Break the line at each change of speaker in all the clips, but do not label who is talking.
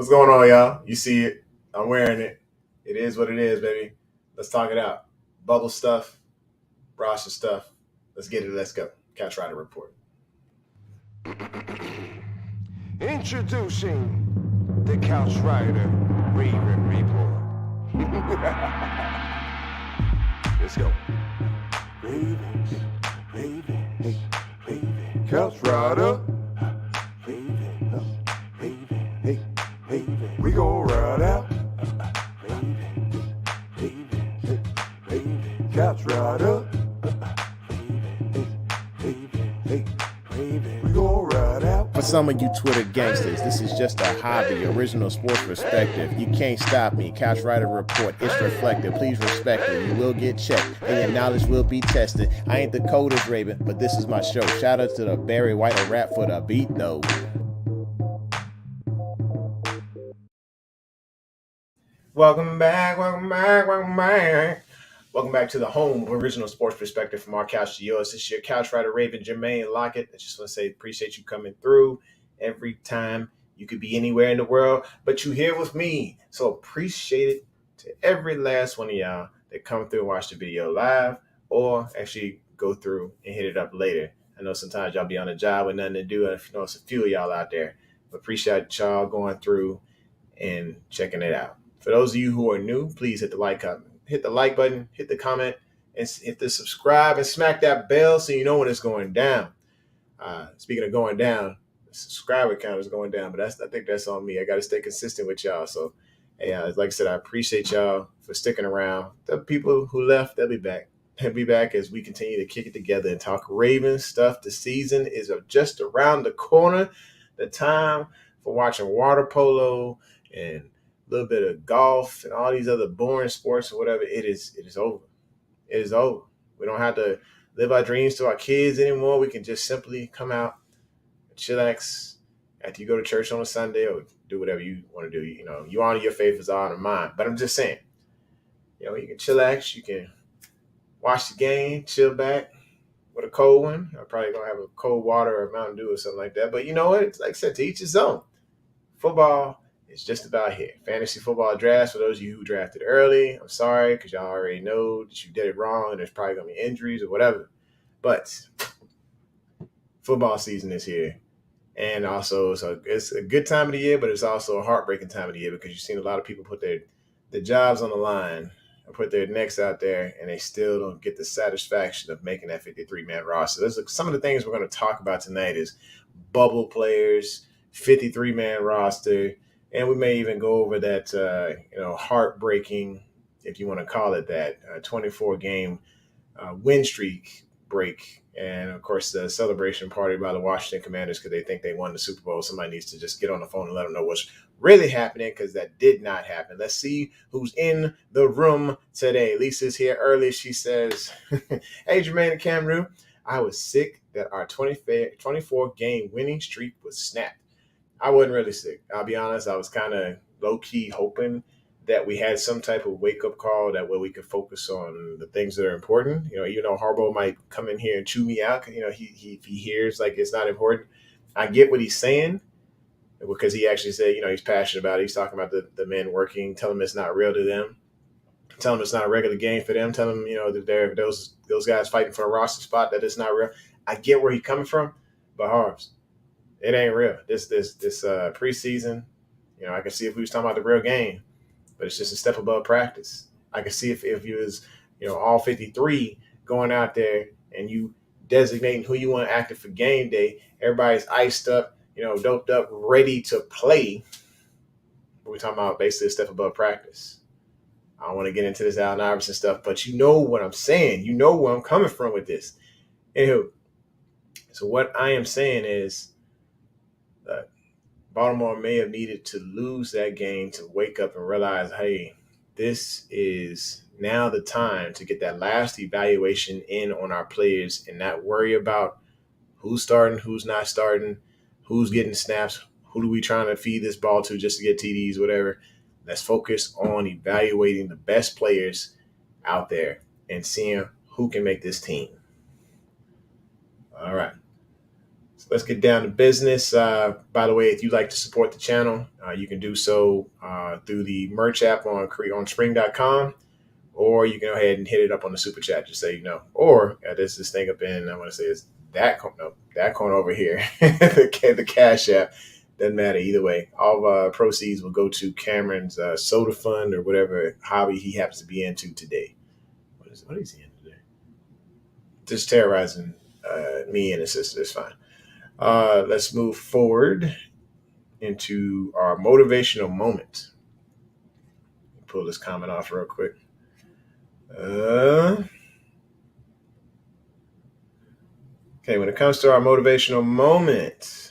What's going on, y'all? You see it. I'm wearing it. It is what it is, baby. Let's talk it out. Bubble stuff, roster stuff. Let's get it. Let's go. Couch Rider Report.
Introducing the Couch Rider Raven Report. Let's go. Ravens, Ravens, Ravens. Couch Rider. Ravens, Ravens, hey, Ravens. We gon' ride out. Ravens, Ravens, hey, Ravens. Couch Rider. Ravens, Ravens, hey, Ravens. We gon' ride out.
For some of you Twitter gangsters, this is just a hobby, original sports perspective. You can't stop me. Couch Rider Report, it's reflective. Please respect it. You will get checked, and your knowledge will be tested. I ain't the coldest Raven, but this is my show. Shout out to the Barry White of rap for the beat, though.
Welcome back. Welcome back to the home of original sports perspective from our couch to yours. This is your Couch Rider Raven, Jermaine Lockett. I just want to say appreciate you coming through every time. You could be anywhere in the world, but you here with me. So appreciate it to every last one of y'all that come through and watch the video live or actually go through and hit it up later. I know sometimes y'all be on a job with nothing to do. And if you know, it's a few of y'all out there. But appreciate y'all going through and checking it out. For those of you who are new, please hit the like button, hit the comment, and hit the subscribe and smack that bell so you know when it's going down. Speaking of going down, the subscriber count is going down, but I think that's on me. I got to stay consistent with y'all. So, hey, like I said, I appreciate y'all for sticking around. The people who left, they'll be back. They'll be back as we continue to kick it together and talk Ravens stuff. The season is just around the corner. The time for watching water polo and a little bit of golf and all these other boring sports or whatever, it is over. It is over. We don't have to live our dreams to our kids anymore. We can just simply come out, chillax after you go to church on a Sunday or do whatever you want to do. You know, you honor your faith as I honor mine. But I'm just saying, you know, you can chillax, you can watch the game, chill back with a cold one. I'm probably going to have a cold water or Mountain Dew or something like that. But you know what? It's like I said, to each his own. Football is just about here. Fantasy football drafts, for those of you who drafted early, I'm sorry because y'all already know that you did it wrong and there's probably going to be injuries or whatever. But football season is here. And also, so it's a good time of the year, but it's also a heartbreaking time of the year because you've seen a lot of people put their jobs on the line and put their necks out there, and they still don't get the satisfaction of making that 53-man roster. There's some of the things we're going to talk about tonight is bubble players, 53-man roster, and we may even go over that, heartbreaking, if you want to call it that, 24-game win streak break. And, of course, the celebration party by the Washington Commanders because they think they won the Super Bowl. Somebody needs to just get on the phone and let them know what's really happening because that did not happen. Let's see who's in the room today. Lisa's here early. She says, hey, Jermaine and Cameron, I was sick that our 24-game winning streak was snapped. I wasn't really sick. I'll be honest. I was kind of low-key hoping that we had some type of wake-up call that way we could focus on the things that are important. You know, even though Harbaugh might come in here and chew me out, you know, he hears like it's not important. I get what he's saying because he actually said, you know, he's passionate about it. He's talking about the men working, tell them it's not real to them, tell them it's not a regular game for them, tell them, you know, that they're those guys fighting for a roster spot, that it's not real. I get where he's coming from, but Harbs, it ain't real. This preseason, you know, I can see if we was talking about the real game, but it's just a step above practice. I can see if you was, you know, all 53 going out there and you designating who you want active for game day, everybody's iced up, you know, doped up, ready to play. But we're talking about basically a step above practice. I don't want to get into this Allen Iverson stuff, but you know what I'm saying. You know where I'm coming from with this. Anywho, so what I am saying is that Baltimore may have needed to lose that game to wake up and realize, hey, this is now the time to get that last evaluation in on our players and not worry about who's starting, who's not starting, who's getting snaps, who do we trying to feed this ball to just to get TDs, whatever. Let's focus on evaluating the best players out there and seeing who can make this team. All right. let's get down to business. By the way, if you'd like to support the channel, you can do so through the merch app on spring.com, or you can go ahead and hit it up on the super chat, just so you know. Or there's this thing up in, I want to say it's that corner over here, the Cash App. Doesn't matter either way. All proceeds will go to Cameron's soda fund or whatever hobby he happens to be into today. What is he into today? Just terrorizing me and his sister. It's fine. Let's move forward into our motivational moment. Pull this comment off real quick. Okay, when it comes to our motivational moment,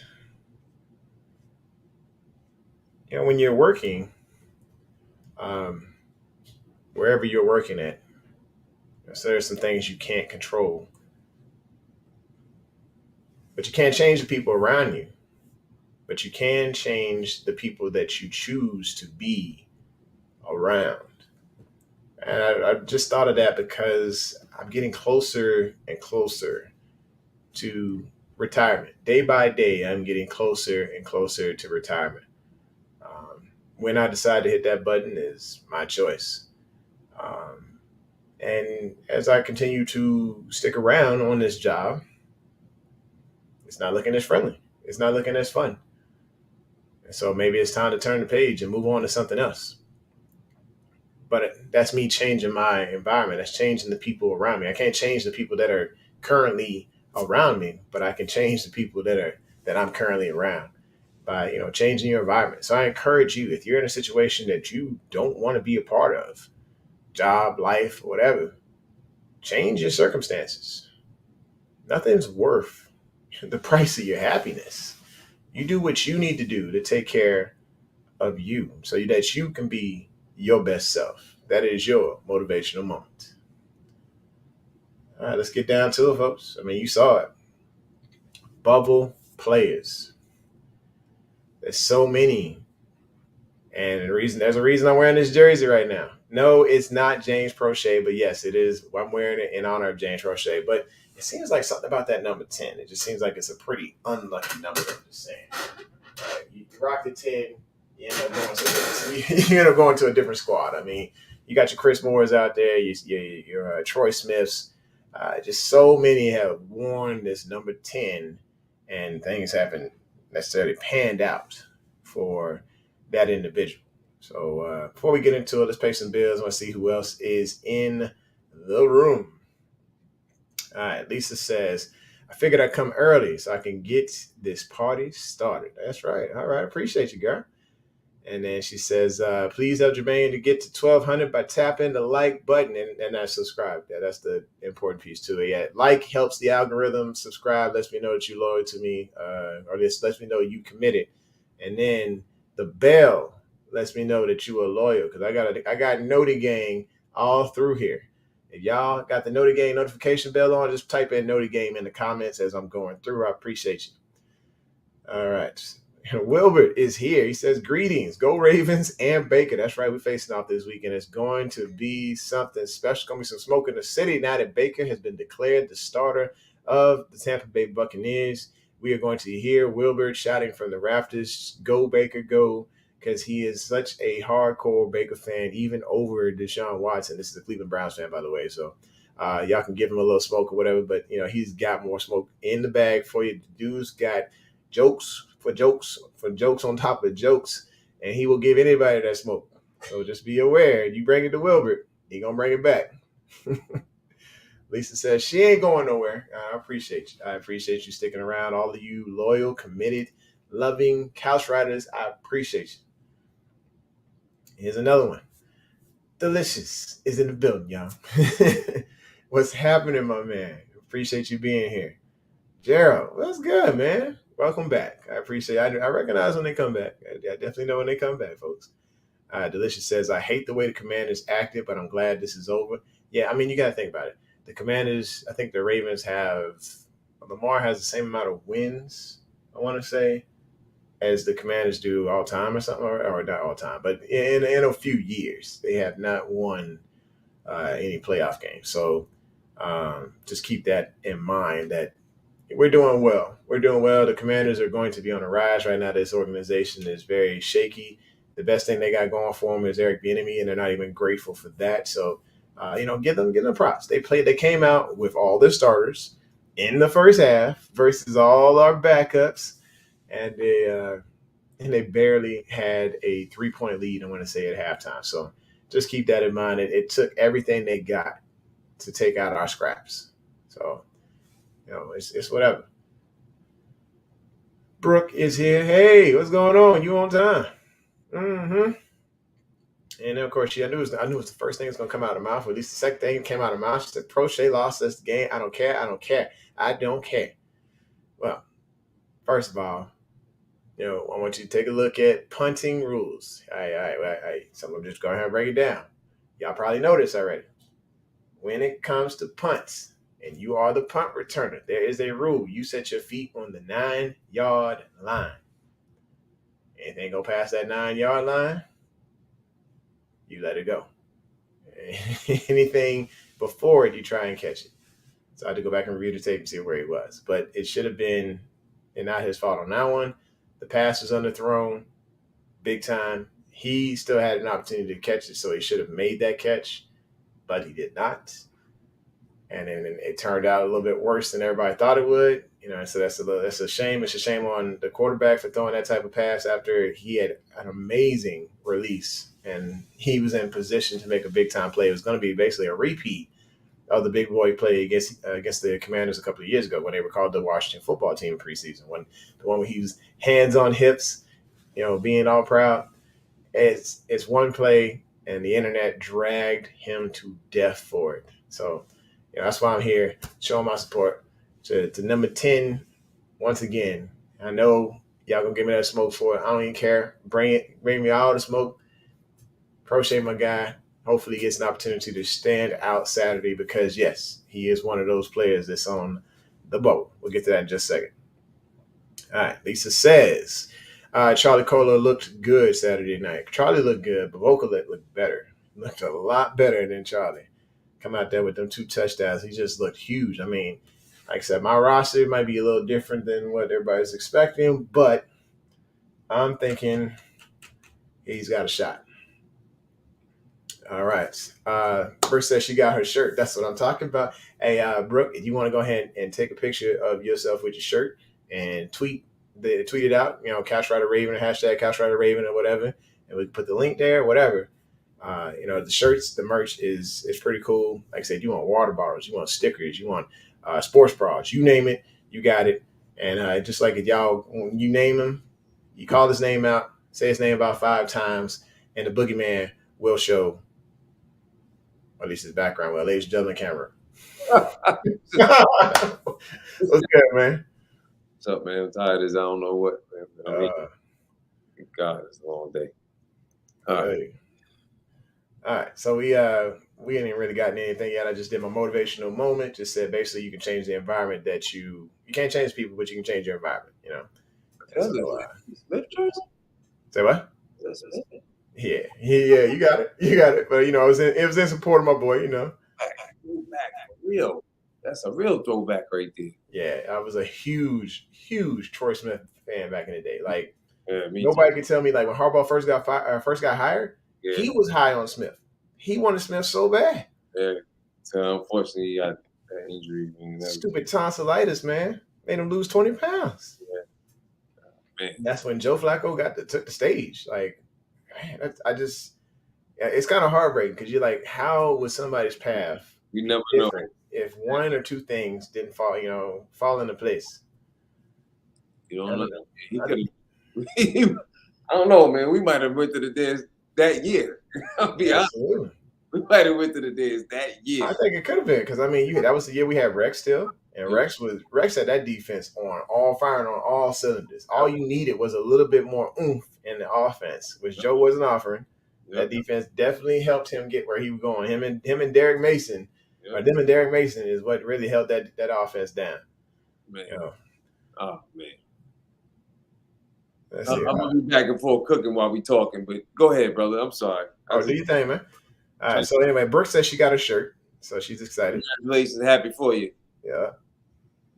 when you're working, wherever you're working at, so there's some things you can't control, but you can't change the people around you, but you can change the people that you choose to be around. And I just thought of that because I'm getting closer and closer to retirement. Day by day, I'm getting closer and closer to retirement. When I decide to hit that button is my choice. And as I continue to stick around on this job, it's not looking as friendly. It's not looking as fun. And so maybe it's time to turn the page and move on to something else. But that's me changing my environment. That's changing the people around me. I can't change the people that are currently around me, but I can change the people that I'm currently around by changing your environment. So I encourage you, if you're in a situation that you don't want to be a part of, job, life, whatever, change your circumstances. Nothing's worth the price of your happiness. You do what you need to do to take care of you so that you can be your best self. That is your motivational moment. All right, let's get down to it, folks. I mean, you saw it. Bubble players. There's so many. And there's a reason I'm wearing this jersey right now. No, it's not James Prochet, but yes, it is. I'm wearing it in honor of James Prochet. But it seems like something about that number 10. It just seems like it's a pretty unlucky number, I'm just saying. You rock the 10, you end up going to a different squad. I mean, you got your Chris Moores out there, your Troy Smiths. Just so many have worn this number 10, and things haven't necessarily panned out for that individual. So before we get into it, let's pay some bills. I want to see who else is in the room. All right, Lisa says, I figured I'd come early so I can get this party started. That's right. All right, appreciate you, girl. And then she says, please help Jermaine to get to 1,200 by tapping the like button and I subscribe. Yeah, that's the important piece to it. Yeah, like helps the algorithm. Subscribe lets me know that you're loyal to me, or this lets me know you committed. And then the bell lets me know that you are loyal, because I got Noti Gang all through here. If y'all got the Noti Gang notification bell on, just type in Noti Gang in the comments as I'm going through. I appreciate you. All right. Wilbert is here. He says, greetings. Go Ravens and Baker. That's right. We're facing off this weekend. It's going to be something special. It's going to be some smoke in the city now that Baker has been declared the starter of the Tampa Bay Buccaneers. We are going to hear Wilbert shouting from the rafters, go Baker, go, because he is such a hardcore Baker fan, even over Deshaun Watson. This is a Cleveland Browns fan, by the way. So y'all can give him a little smoke or whatever, but he's got more smoke in the bag for you. The dude's got jokes on top of jokes, and he will give anybody that smoke. So just be aware. You bring it to Wilbert, he gonna bring it back. Lisa says she ain't going nowhere. I appreciate you. I appreciate you sticking around. All of you loyal, committed, loving couch riders, I appreciate you. Here's another one. Delicious is in the building, y'all. What's happening, my man? Appreciate you being here. Gerald, what's good, man? Welcome back. I appreciate it. I recognize when they come back. I definitely know when they come back, folks. Delicious says, I hate the way the Commanders acted, but I'm glad this is over. Yeah, I mean, you got to think about it. The Commanders, I think the Ravens Lamar has the same amount of wins, I want to say, as the Commanders do all time or something, or not all time, but in a few years. They have not won any playoff games. So just keep that in mind, that We're doing well. We're doing well. The Commanders are going to be on a rise right now. This organization is very shaky. The best thing they got going for them is Eric Bieniemy, and they're not even grateful for that. So, give them props. They came out with all their starters in the first half versus all our backups, and they barely had a 3-point lead. I want to say at halftime. So just keep that in mind. It took everything they got to take out our scraps. So it's whatever. Brooke is here. Hey, what's going on? You on time? Mm-hmm. And then, of course, I knew it was the first thing that's gonna come out of her mouth. Or at least the second thing came out of her mouth. She said, "Prochet lost us the game. I don't care. I don't care. I don't care." Well, first of all, I want you to take a look at punting rules. All right. So I'm just going to break it down. Y'all probably know this already. When it comes to punts, and you are the punt returner, there is a rule. You set your feet on the 9-yard line. Anything go past that 9-yard line, you let it go. Anything before it, you try and catch it. So I had to go back and review the tape and see where he was. But it should have been, and not his fault on that one. The pass was underthrown big time. He still had an opportunity to catch it, so he should have made that catch, but he did not. And then it turned out a little bit worse than everybody thought it would. So that's a shame. It's a shame on the quarterback for throwing that type of pass after he had an amazing release and he was in position to make a big time play. It was going to be basically a repeat of the big boy play against the Commanders a couple of years ago when they were called the Washington football team preseason. When the one where he was hands on hips, being all proud. It's one play, and the internet dragged him to death for it. So that's why I'm here showing my support to number 10 once again. I know y'all gonna give me that smoke for it. I don't even care. Bring me all the smoke. Prochet, my guy. Hopefully he gets an opportunity to stand out Saturday because, yes, he is one of those players that's on the boat. We'll get to that in just a second. All right, Lisa says, Charlie Kolar looked good Saturday night. Charlie looked good, but Vokalek looked better. Looked a lot better than Charlie. Come out there with them 2 touchdowns. He just looked huge. I mean, like I said, my roster might be a little different than what everybody's expecting, but I'm thinking he's got a shot. All right. Brooke says she got her shirt. That's what I'm talking about. Hey, Brooke, if you want to go ahead and take a picture of yourself with your shirt and tweet it out, Couch Rider Raven, hashtag Couch Rider Raven or whatever, and we put the link there, whatever. The shirts, the merch is pretty cool. Like I said, you want water bottles, you want stickers, you want sports bras, you name it, you got it. And just like if y'all, when you name him, you call his name out, say his name about 5 times, and the boogeyman will show. At least his background. Well, ladies and gentlemen, camera. What's good, man?
What's up, man? I'm tired as I don't know what, man. God, it's a long day. All
right. So we ain't even really gotten anything yet. I just did my motivational moment. Just said basically you can change the environment that you can't change people, but you can change your environment.
Smith jersey?
Say what? Yeah, you got it. But it was in support of my boy.
Throwback for real. That's a real throwback right there.
Yeah, I was a huge Troy Smith fan back in the day. Like
nobody
could tell me like when Harbaugh first got hired, he was high on Smith. He wanted Smith so bad.
Yeah. So unfortunately, he got that injury.
Stupid tonsillitis, man, made him lose 20 pounds.
Yeah. Man.
That's when Joe Flacco took the stage. Like, man, it's kind of heartbreaking because you're like, how was somebody's path?
You never know
if 1 or 2 things didn't fall into place.
You don't know. I don't know, man. We might have went to the dance that year. I'll be honest. We might have went to the dance that year.
I think it could have been because that was the year we had Rex still, and Rex had that defense firing on all cylinders. All you needed was a little bit more oomph in the offense, which Joe wasn't offering. That defense definitely helped him get where he was going. Him and Derek Mason, or them and Derek Mason is what really held that offense down.
Man. Oh man.
I'm
gonna be back and forth cooking while we talking, but go ahead, brother. I'm sorry.
Do you think, man? All right. So anyway, Brooke says she got her shirt, so she's excited.
Congratulations, happy for you.
Yeah.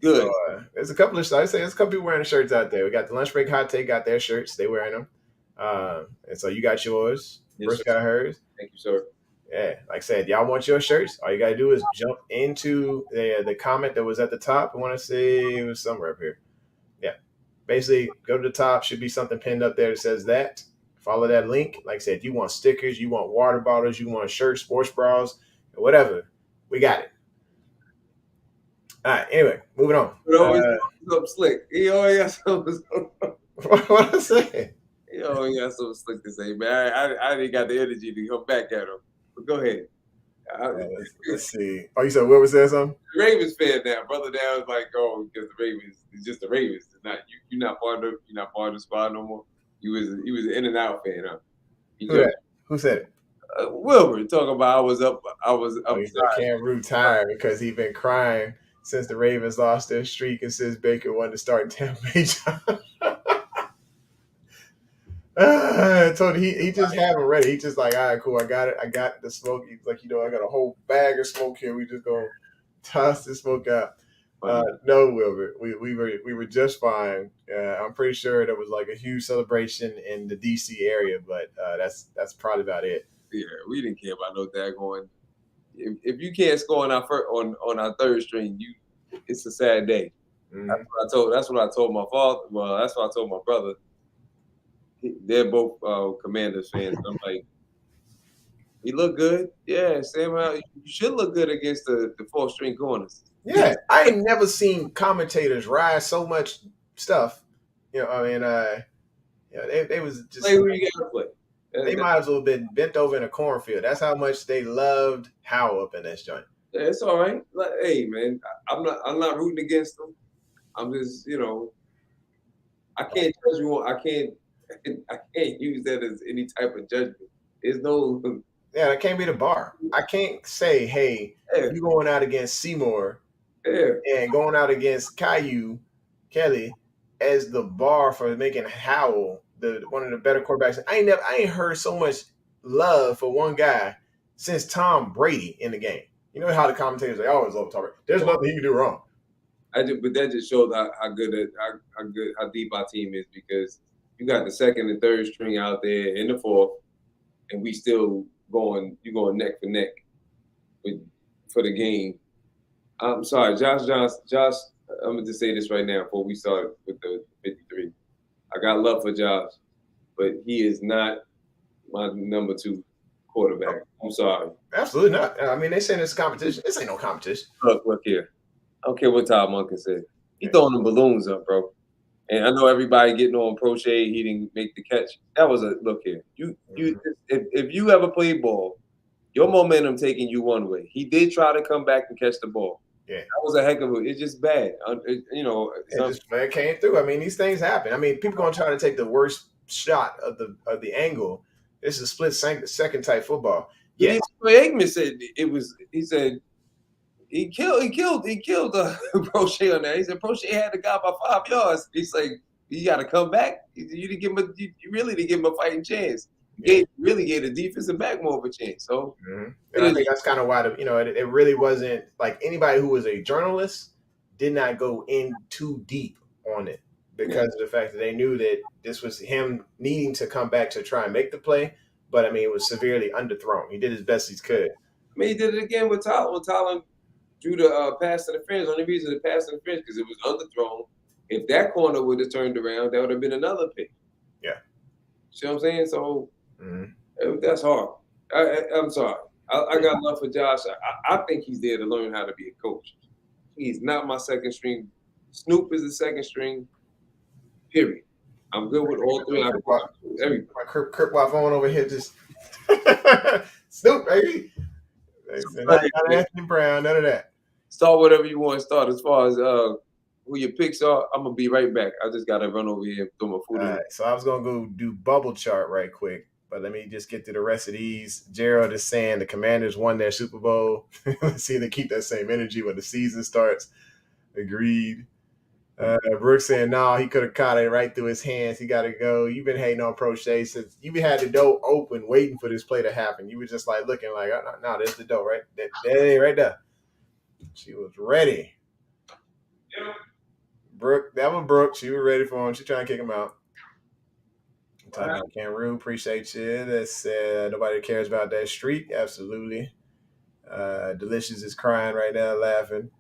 Good.
So there's a couple of, I say there's a couple people wearing the shirts out there. We got the Lunch Break Hot Take got their shirts. They wearing them. And so you got yours.
Yes,
Bruce
sir.
got hers.
Thank you, sir.
Yeah, like I said, y'all want your shirts? All you gotta do is jump into the comment that was at the top. I want to say it was somewhere up here. Yeah, basically go to the top. Should be something pinned up there that says that. Follow that link. Like I said, you want stickers, you want water bottles, you want shirts, sports bras, whatever. We got it. All right. Anyway, moving on.
But always something slick. He always got something.
What I say?
He always got something slick to say, man. I didn't got the energy to come back at him. But go ahead.
Let's see. Oh, you said Wilbur said something?
Ravens fan now, brother. Now is like, oh, because the Ravens, it's just the Ravens. It's not you. You're not part of the squad no more. He was an in and out fan, huh?
Who said it?
Wilbur talking about I was up.
He said Cam Root tired because he been crying since the Ravens lost their streak and since Baker wanted to start in Tampa Bay. I told him he just have it ready. He just like, all right, cool. I got it. I got the smoke. He's like, I got a whole bag of smoke here. We just gonna toss the smoke out. No, Wilbur, we were just fine. I'm pretty sure there was like a huge celebration in the DC area, but that's probably about it.
Yeah, we didn't care about no daggone. If you can't score on our third string, it's a sad day.
Mm-hmm.
That's what I told my father. Well, that's what I told my brother. They're both Commanders fans. I'm like, he look good. Yeah, Sam, you should look good against the fourth string corners.
Yeah, I ain't never seen commentators rise so much stuff. You know, I mean, they was just
play who you gotta play.
They might as well have been bent over in a cornfield. That's how much they loved Howell up in this joint.
Yeah, it's all right. Like, hey, man, I'm not rooting against them. I'm just, I can't judge you. I can't use that as any type of judgment. There's no.
Yeah, that can't be the bar. I can't say, hey, you going out against Seymour and going out against Caillou Kelly as the bar for making Howell one of the better quarterbacks. I ain't heard so much love for one guy since Tom Brady in the game. You know how the commentators always love Tom Brady. There's nothing he can do wrong.
But that just shows how deep our team is, because you got the second and third string out there in the fourth, and we still going neck for neck for the game. I'm sorry, Josh. I'm gonna just say this right now before we start with the 53. I got love for Josh, but he is not my number 2 quarterback. I'm sorry.
Absolutely not. I mean, they saying it's competition. This ain't no competition.
Look here. I don't care what Todd Monken said. He throwing them balloons up, bro. And I know everybody getting on Prochet. He didn't make the catch. That was look here. If you ever play ball, your momentum taking you one way. He did try to come back and catch the ball.
Yeah,
that was a heck of it's just bad.
It came through. I mean, these things happen. I mean, people gonna try to take the worst shot of the angle. This is split second type football. Yeah,
Aikman said it was. He said he killed Prochet on that. He said Prochet had the guy by 5 yards. He's like, you got to come back. You didn't give him. You really didn't give him a fighting chance. Really gave the defensive back more of a chance. So,
and I think that's kind of why it really wasn't like anybody who was a journalist did not go in too deep on it because of the fact that they knew that this was him needing to come back to try and make the play. But I mean, it was severely underthrown. He did his best he could.
I mean, he did it again with Tyler. When Tyler drew the pass interference, only reason the pass interference because it was underthrown. If that corner would have turned around, that would have been another pick.
Yeah.
See what I'm saying? So that's hard. I'm sorry. I got love for Josh. I think he's there to learn how to be a coach. He's not my second string. Snoop is the second string. Period. I'm good with all three.
Kurt Wavon over here just Snoop, baby. Not Anthony Brown, none of that.
Start whatever you want to start. As far as who your picks are, I'm gonna be right back. I just gotta run over here and throw my food in.
All right, so I was gonna go do bubble chart right quick, but let me just get to the rest of these. Gerald is saying the Commanders won their Super Bowl. Let's see if they keep that same energy when the season starts. Agreed. Brooks saying, no, he could have caught it right through his hands. He got to go. You've been hating on Prochet since you had the door open, waiting for this play to happen. You were just like looking like, no, there's the door right there, right there. She was ready. Brooke, that was Brooke. She was ready for him. She trying to kick him out. I'm talking about Cameroon. Appreciate you. That said, nobody cares about that streak. Absolutely. Delicious is crying right now, laughing.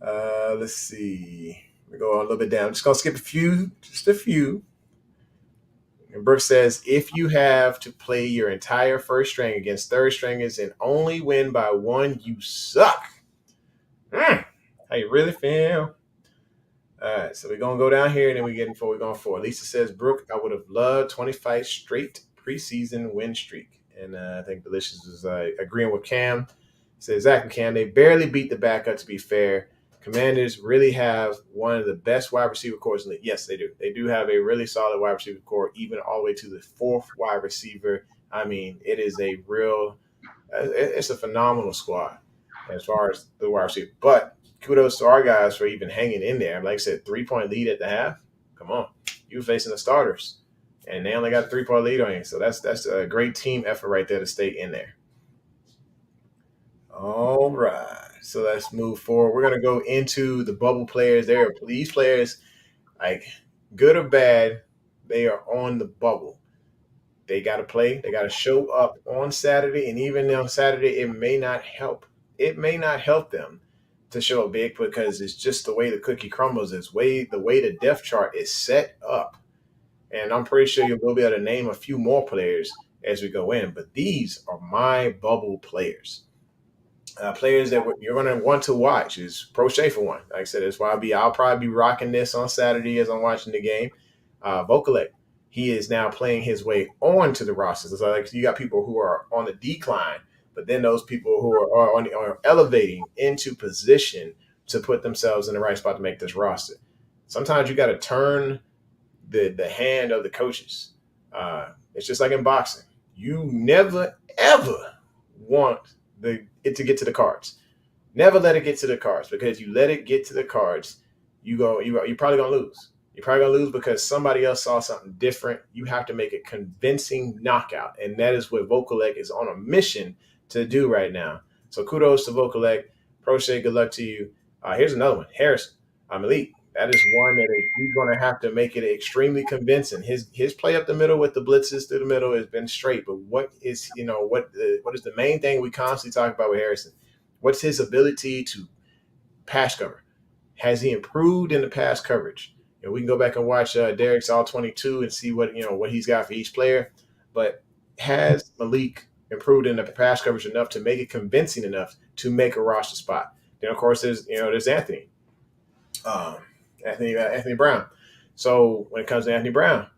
Let's see. We go on a little bit down. I'm just gonna skip just a few. And Brooke says, if you have to play your entire first string against third stringers and only win by one, you suck. How you really feel? All right, so we're gonna go down here and then we're going forward. Lisa says, Brooke, I would have loved 25 straight preseason win streak. And I think Delicious is agreeing with Cam. Says exactly, Cam. They barely beat the backup, to be fair. Commanders really have one of the best wide receiver cores in the league. Yes, they do. They do have a really solid wide receiver core, even all the way to the fourth wide receiver. I mean, it is it's a phenomenal squad as far as the wide receiver. But kudos to our guys for even hanging in there. Like I said, 3-point lead at the half. Come on, you were facing the starters, and they only got a 3-point lead on you. So that's a great team effort right there to stay in there. All right. So let's move forward. We're gonna go into the bubble players. These players, like good or bad, they are on the bubble. They got to play. They got to show up on Saturday, and even on Saturday, it may not help. It may not help them to show up big because it's just the way the cookie crumbles. The way the depth chart is set up, and I'm pretty sure you will be able to name a few more players as we go in. But these are my bubble players. Players that you're going to want to watch is Prochet for one. Like I said, that's why I'll probably be rocking this on Saturday as I'm watching the game. Vokalek, he is now playing his way on to the roster. So like you got people who are on the decline, but then those people who are elevating into position to put themselves in the right spot to make this roster. Sometimes you got to turn the hand of the coaches. It's just like in boxing. You never ever want it to get to the cards. Never let it get to the cards, because you let it get to the cards, you're probably gonna lose. You're probably gonna lose because somebody else saw something different. You have to make a convincing knockout, and that is what Vokalek is on a mission to do right now. So kudos to Vokalek. Prochet, good luck to you. Here's another one, Harrison. Malik. That is one that he's going to have to make it extremely convincing. His play up the middle with the blitzes through the middle has been straight. But what is the main thing we constantly talk about with Harrison? What's his ability to pass cover? Has he improved in the pass coverage? We can go back and watch Derek's All 22 and see what he's got for each player. But has Malik improved in the pass coverage enough to make it convincing enough to make a roster spot? Then of course there's Anthony. Anthony Brown. So when it comes to Anthony Brown,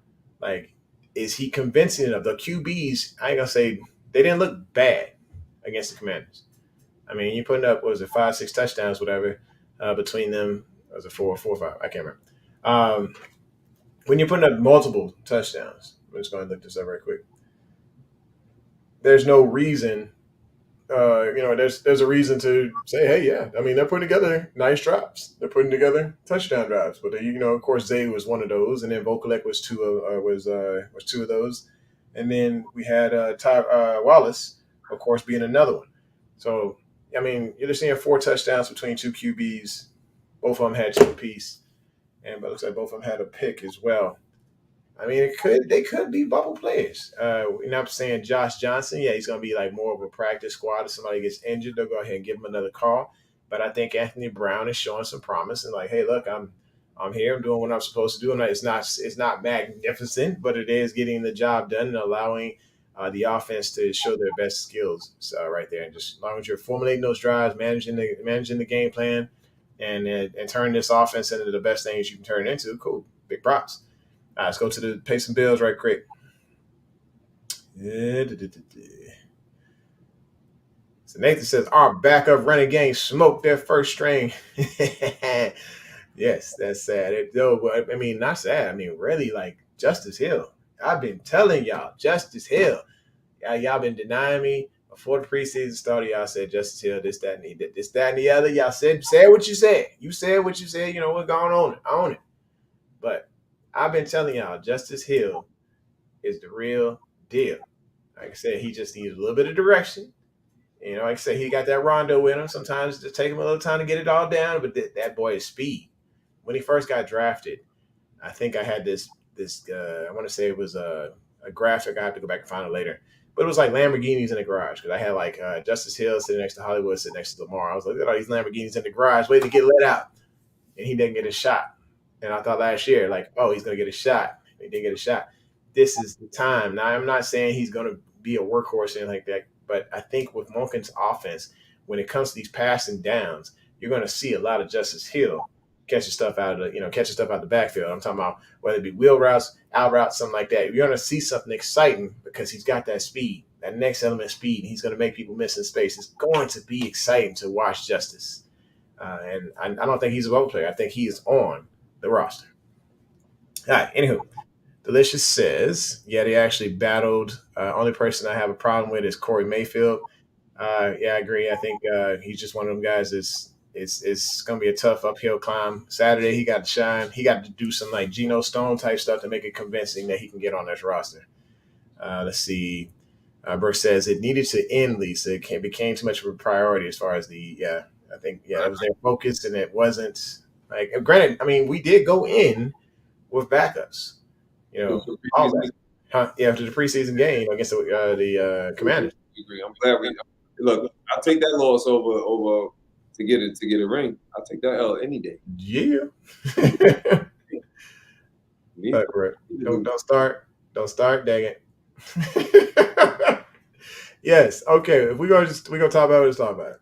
like, is he convincing enough? The QBs, I ain't gonna say they didn't look bad against the Commanders. I mean, you putting up, what was it, 5-6 touchdowns, whatever, between them. Was it 4 or 5? I can't remember. When you're putting up multiple touchdowns, I'm just going to look this up right quick. There's no reason. There's a reason to say, hey, yeah. I mean, they're putting together nice drives. They're putting together touchdown drives. But of course, Zay was one of those, and then Vokalek was two of those, and then we had Wallace, of course, being another one. So I mean, you're just seeing 4 touchdowns between 2 QBs. Both of them had 2 apiece, but it looks like both of them had a pick as well. I mean, they could be bubble players. I'm saying Josh Johnson. Yeah, he's going to be like more of a practice squad. If somebody gets injured, they'll go ahead and give him another call. But I think Anthony Brown is showing some promise and like, hey, look, I'm here. I'm doing what I'm supposed to do. And it's not magnificent, but it is getting the job done and allowing the offense to show their best skills right there. And just as long as you're formulating those drives, managing the game plan, and turning this offense into the best things you can turn it into, cool. Big props. Let's go to the pay some bills right quick. So Nathan says, our backup running game smoked their first string. Yes, that's sad. I mean, not sad. I mean, really, like, Justice Hill. I've been telling y'all, Justice Hill. Y'all been denying me. Before the preseason started, y'all said Justice Hill, this, that, and the other. Y'all said what you said. You said what you said. You know what's going on. I own it. But I've been telling y'all, Justice Hill is the real deal. Like I said, he just needs a little bit of direction. Like I said, he got that Rondo in him. Sometimes it just take him a little time to get it all down, but that boy is speed. when he first got drafted, I think I had this I want to say it was a graphic. I have to go back and find it later. But it was like Lamborghinis in the garage because I had like Justice Hill sitting next to Hollywood, sitting next to Lamar. I was like, look at all these Lamborghinis in the garage waiting to get let out. And he didn't get a shot. And I thought last year, like, oh, he's going to get a shot. He didn't get a shot. This is the time. Now, I'm not saying he's going to be a workhorse or anything like that, but I think with Monken's offense, when it comes to these passing downs, you're going to see a lot of Justice Hill catching stuff out of the backfield. I'm talking about whether it be wheel routes, out routes, something like that. You're going to see something exciting because he's got that speed, that next element speed, and he's going to make people miss in space. It's going to be exciting to watch Justice. And I don't think he's a role player. I think he is on the roster. All right, anywho. Delicious says, yeah, they actually battled. Only person I have a problem with is Corey Mayfield. Yeah, I agree. I think he's just one of them guys. It's going to be a tough uphill climb. Saturday, he got to shine. He got to do some like Geno Stone type stuff to make it convincing that he can get on this roster. Let's see. Burke says it needed to end, Lisa. It became too much of a priority as far as that was their focus, and it wasn't like. Granted, I mean, we did go in with backups. All that. After the preseason game against the Commanders.
I'm glad we look. I'll take that loss over to get a ring. I'll take that L any day.
Yeah. Right. Don't start. Dang it. Yes. Okay. If we gonna talk about it, let's talk about it.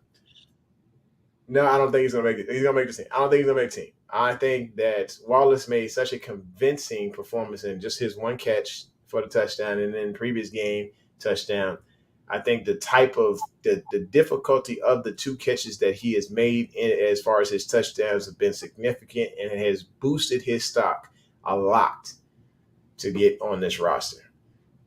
No, I don't think he's gonna make it. He's gonna make the team. I don't think he's gonna make the team. I think that Wallace made such a convincing performance in just his one catch for the touchdown, and then previous game touchdown. I think the type of the difficulty of the two catches that he has made as far as his touchdowns have been significant, and it has boosted his stock a lot to get on this roster.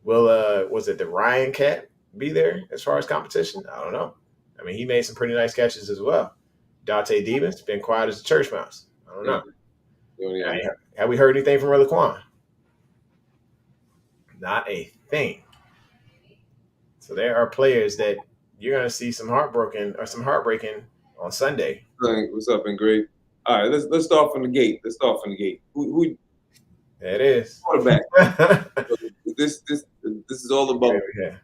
Will was it the Ryan Cat be there as far as competition? I don't know. I mean, he made some pretty nice catches as well. Dante Devens been quiet as a church mouse. I don't know. Yeah. Have we heard anything from Relaquan? Not a thing. So there are players that you're going to see some heartbreaking on Sunday.
What's up, and great? All right, let's start from the gate. Who?
There it is.
Quarterback. This is all about.
Yeah.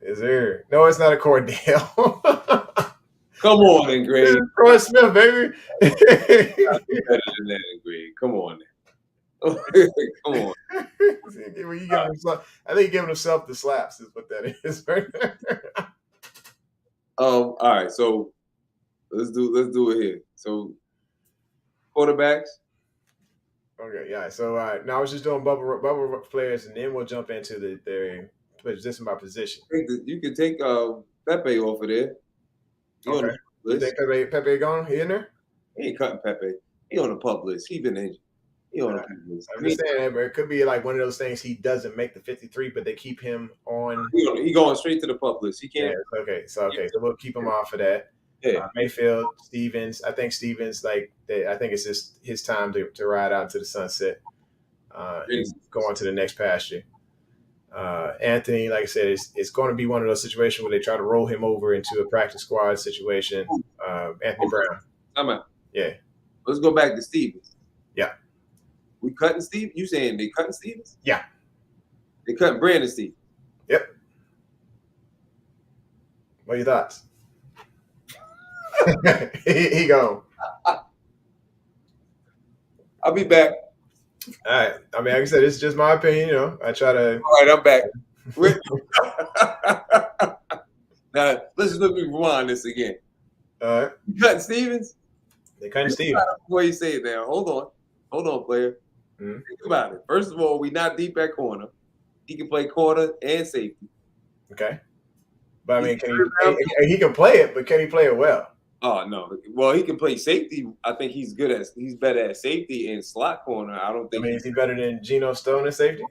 Is there? No, it's not a Cordell.
Come on, and Greg.
Troy Smith, baby.
Better than that, Greg. Come on. Come on.
I think he's giving himself the slaps is what that is right there.
All right, so let's do it here. So quarterbacks.
Okay, yeah. So now I was just doing bubble players, and then we'll jump into their position by position.
You can take Pepe off of there.
Okay. You think Pepe gone? He in there?
He ain't cutting Pepe. He on the pup list. He been injured. He on the pup list.
I'm just saying that, but it could be like one of those things. He doesn't make the 53, but they keep him on.
He going straight to the pup list. He can't.
Yeah, okay, so we'll keep him off of that.
Yeah.
Mayfield, Stevens. I think Stevens, I think it's just his time to ride out into the sunset. And go on to the next pasture. Anthony, like I said, it's going to be one of those situations where they try to roll him over into a practice squad situation. Anthony Brown.
I'm out.
Yeah.
Let's go back to Stevens.
Yeah.
We cutting Steve? You saying they cutting Stevens?
Yeah.
They cutting Brandon Stevens.
Yep. What are your thoughts? he gone.
I'll be back.
All right. I mean, like I said, it's just my opinion. I try to.
All right, I'm back. Now, let's rewind this again.
All right.
You cutting Stevens?
They cutting Stevens.
Before you say it now, hold on, player.
Mm-hmm.
Think about it. First of all, we not deep at corner. He can play corner and safety.
Okay. But I mean, he can play it, but can he play it well?
Oh no. Well, he can play safety. I think he's better at safety and slot corner. I don't think.
I mean, is he better than Geno Stone at safety?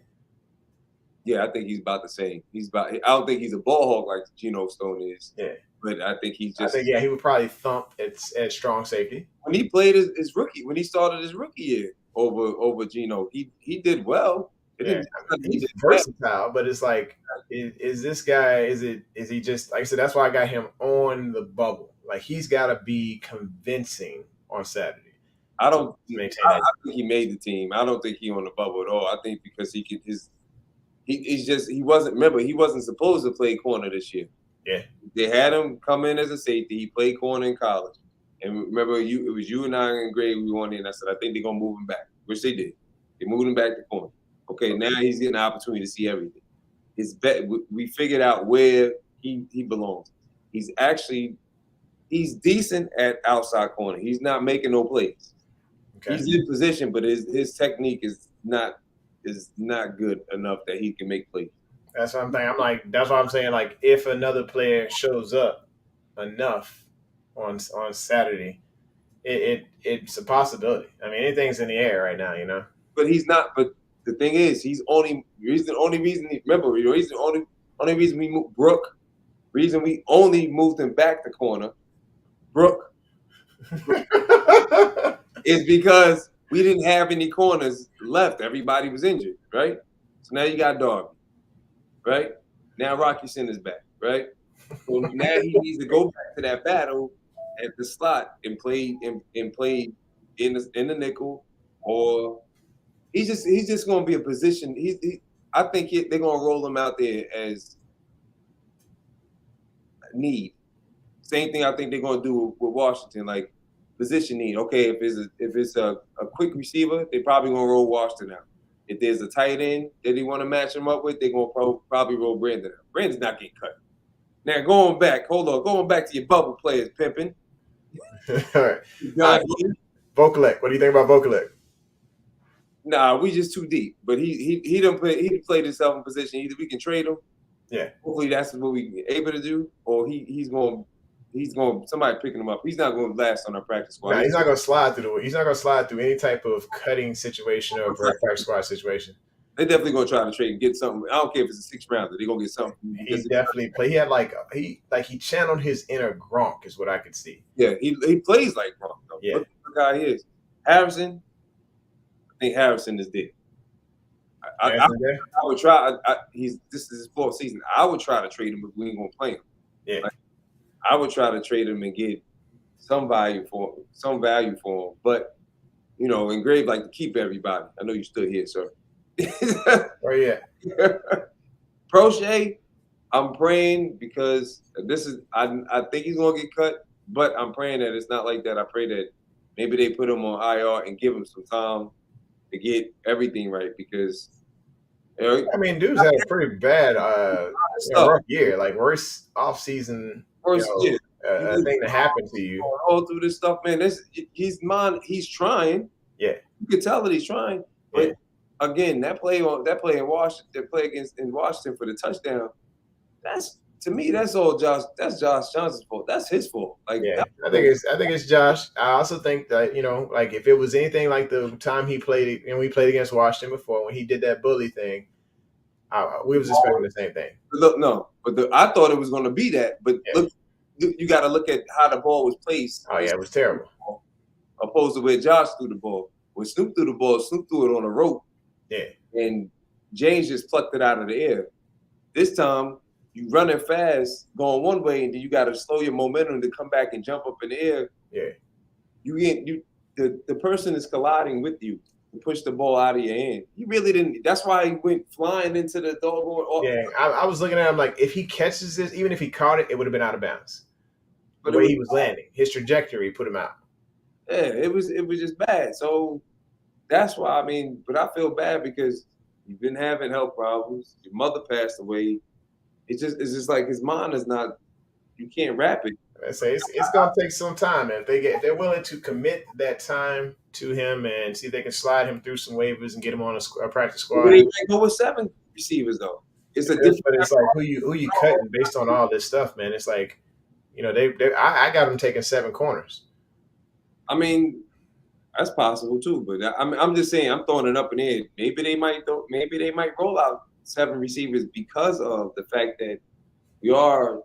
Yeah, I think he's about the same. I don't think he's a ball hog like Geno Stone is.
Yeah.
But I think he's
just. I think he would probably thump at strong safety.
When he played his rookie, when he started his rookie year over Geno, he did well.
Yeah, he's versatile, but it's like, is this guy? Is he just like I said? That's why I got him on the bubble. Like he's got to be convincing on Saturday.
I don't.
maintain
I
that.
think he made the team. I don't think he on the bubble at all. I think because he could he wasn't supposed to play corner this year.
Yeah.
They had him come in as a safety. He played corner in college. And remember, it was you and I and Gray, we went in. I said, I think they're gonna move him back, which they did. They moved him back to corner. Okay, now he's getting an opportunity to see everything. We figured out where he belongs. He's decent at outside corner. He's not making no plays.
Okay.
He's in position, but his technique is not good enough that he can make plays.
That's what I'm thinking. That's what I'm saying. Like, if another player shows up enough on Saturday, it's a possibility. I mean, anything's in the air right now, you know.
But he's not. But the thing is, he's the only reason. Remember, he's the only reason we moved Brooke. Reason we only moved him back to corner, Brooke, is because we didn't have any corners left. Everybody was injured, right? So now you got Darby, right? Now Rocky Sin is back, right? So now he needs to go back to that battle at the slot and play in the nickel, or he's just going to be a position. I think they're going to roll him out there as need. Same thing I think they're going to do with Washington, like position need. Okay, if it's a quick receiver, they probably going to roll Washington out. If there's a tight end that they want to match him up with, they're going to probably roll Brandon out. Brandon's not getting cut. Now going back to your bubble players, pimping.
Vokalek, what do you think about Vokalek?
Nah, we just too deep. But he played himself in position. Either we can trade him.
Yeah.
Hopefully that's what we able to do, or he's going somebody picking him up. He's not going to last on our practice squad.
Nah, he's not going to slide through any type of cutting situation or practice squad situation.
They're definitely going to try to trade and get something. I don't care if it's a 6th rounder. They're going to get something.
He definitely played. He had he channeled his inner Gronk is what I could see.
Yeah, he plays like Gronk though.
Yeah.
Look at the guy he is. Harrison, I think Harrison is dead. I would try. This is his 4th season. I would try to trade him if we ain't gonna play him.
Yeah,
I would try to trade him and get some value for him. But Engrave like to keep everybody. I know you stood here, sir.
Oh yeah.
Prochet, I'm praying because I think he's gonna get cut, but I'm praying that it's not like that. I pray that maybe they put him on IR and give him some time to get everything right because
I mean, dude's had a pretty bad rough year, like worst off season thing that happened to you.
All through this stuff, man. He's trying.
Yeah,
you can tell that he's trying. But again, that play in Washington, in Washington for the touchdown. To me, that's all Josh. That's Josh Johnson's fault. That's his fault. Like,
yeah, I think it's Josh. I also think that like if it was anything like the time he played, we played against Washington before when he did that bully thing, we was expecting the same thing.
I thought it was going to be that. But look, you got to look at how the ball was placed.
Oh yeah, it was terrible.
Opposed to where Josh threw the ball. When Snoop threw the ball, Snoop threw it on a rope.
Yeah,
and James just plucked it out of the air. This time. You running fast, going one way, and then you got to slow your momentum to come back and jump up in the air.
Yeah,
the person is colliding with you to push the ball out of your hand. He really didn't. That's why he went flying into the doggone.
Yeah, I was looking at him like if he catches this, even if he caught it, it would have been out of bounds. The way he was landing, his trajectory put him out.
Yeah, it was just bad. So that's why but I feel bad because you've been having health problems. Your mother passed away. It's just like his mind is not. You can't wrap it.
I say it's gonna take some time, and if they're willing to commit that time to him and see if they can slide him through some waivers and get him on a practice squad.
But they might go with 7 receivers though. It's different.
But it's like who you cutting based on all this stuff, man. It's like I got them taking 7 corners.
I mean, that's possible too. But I'm just saying I'm throwing it up in the air. Maybe they might roll out 7 receivers because of the fact that we are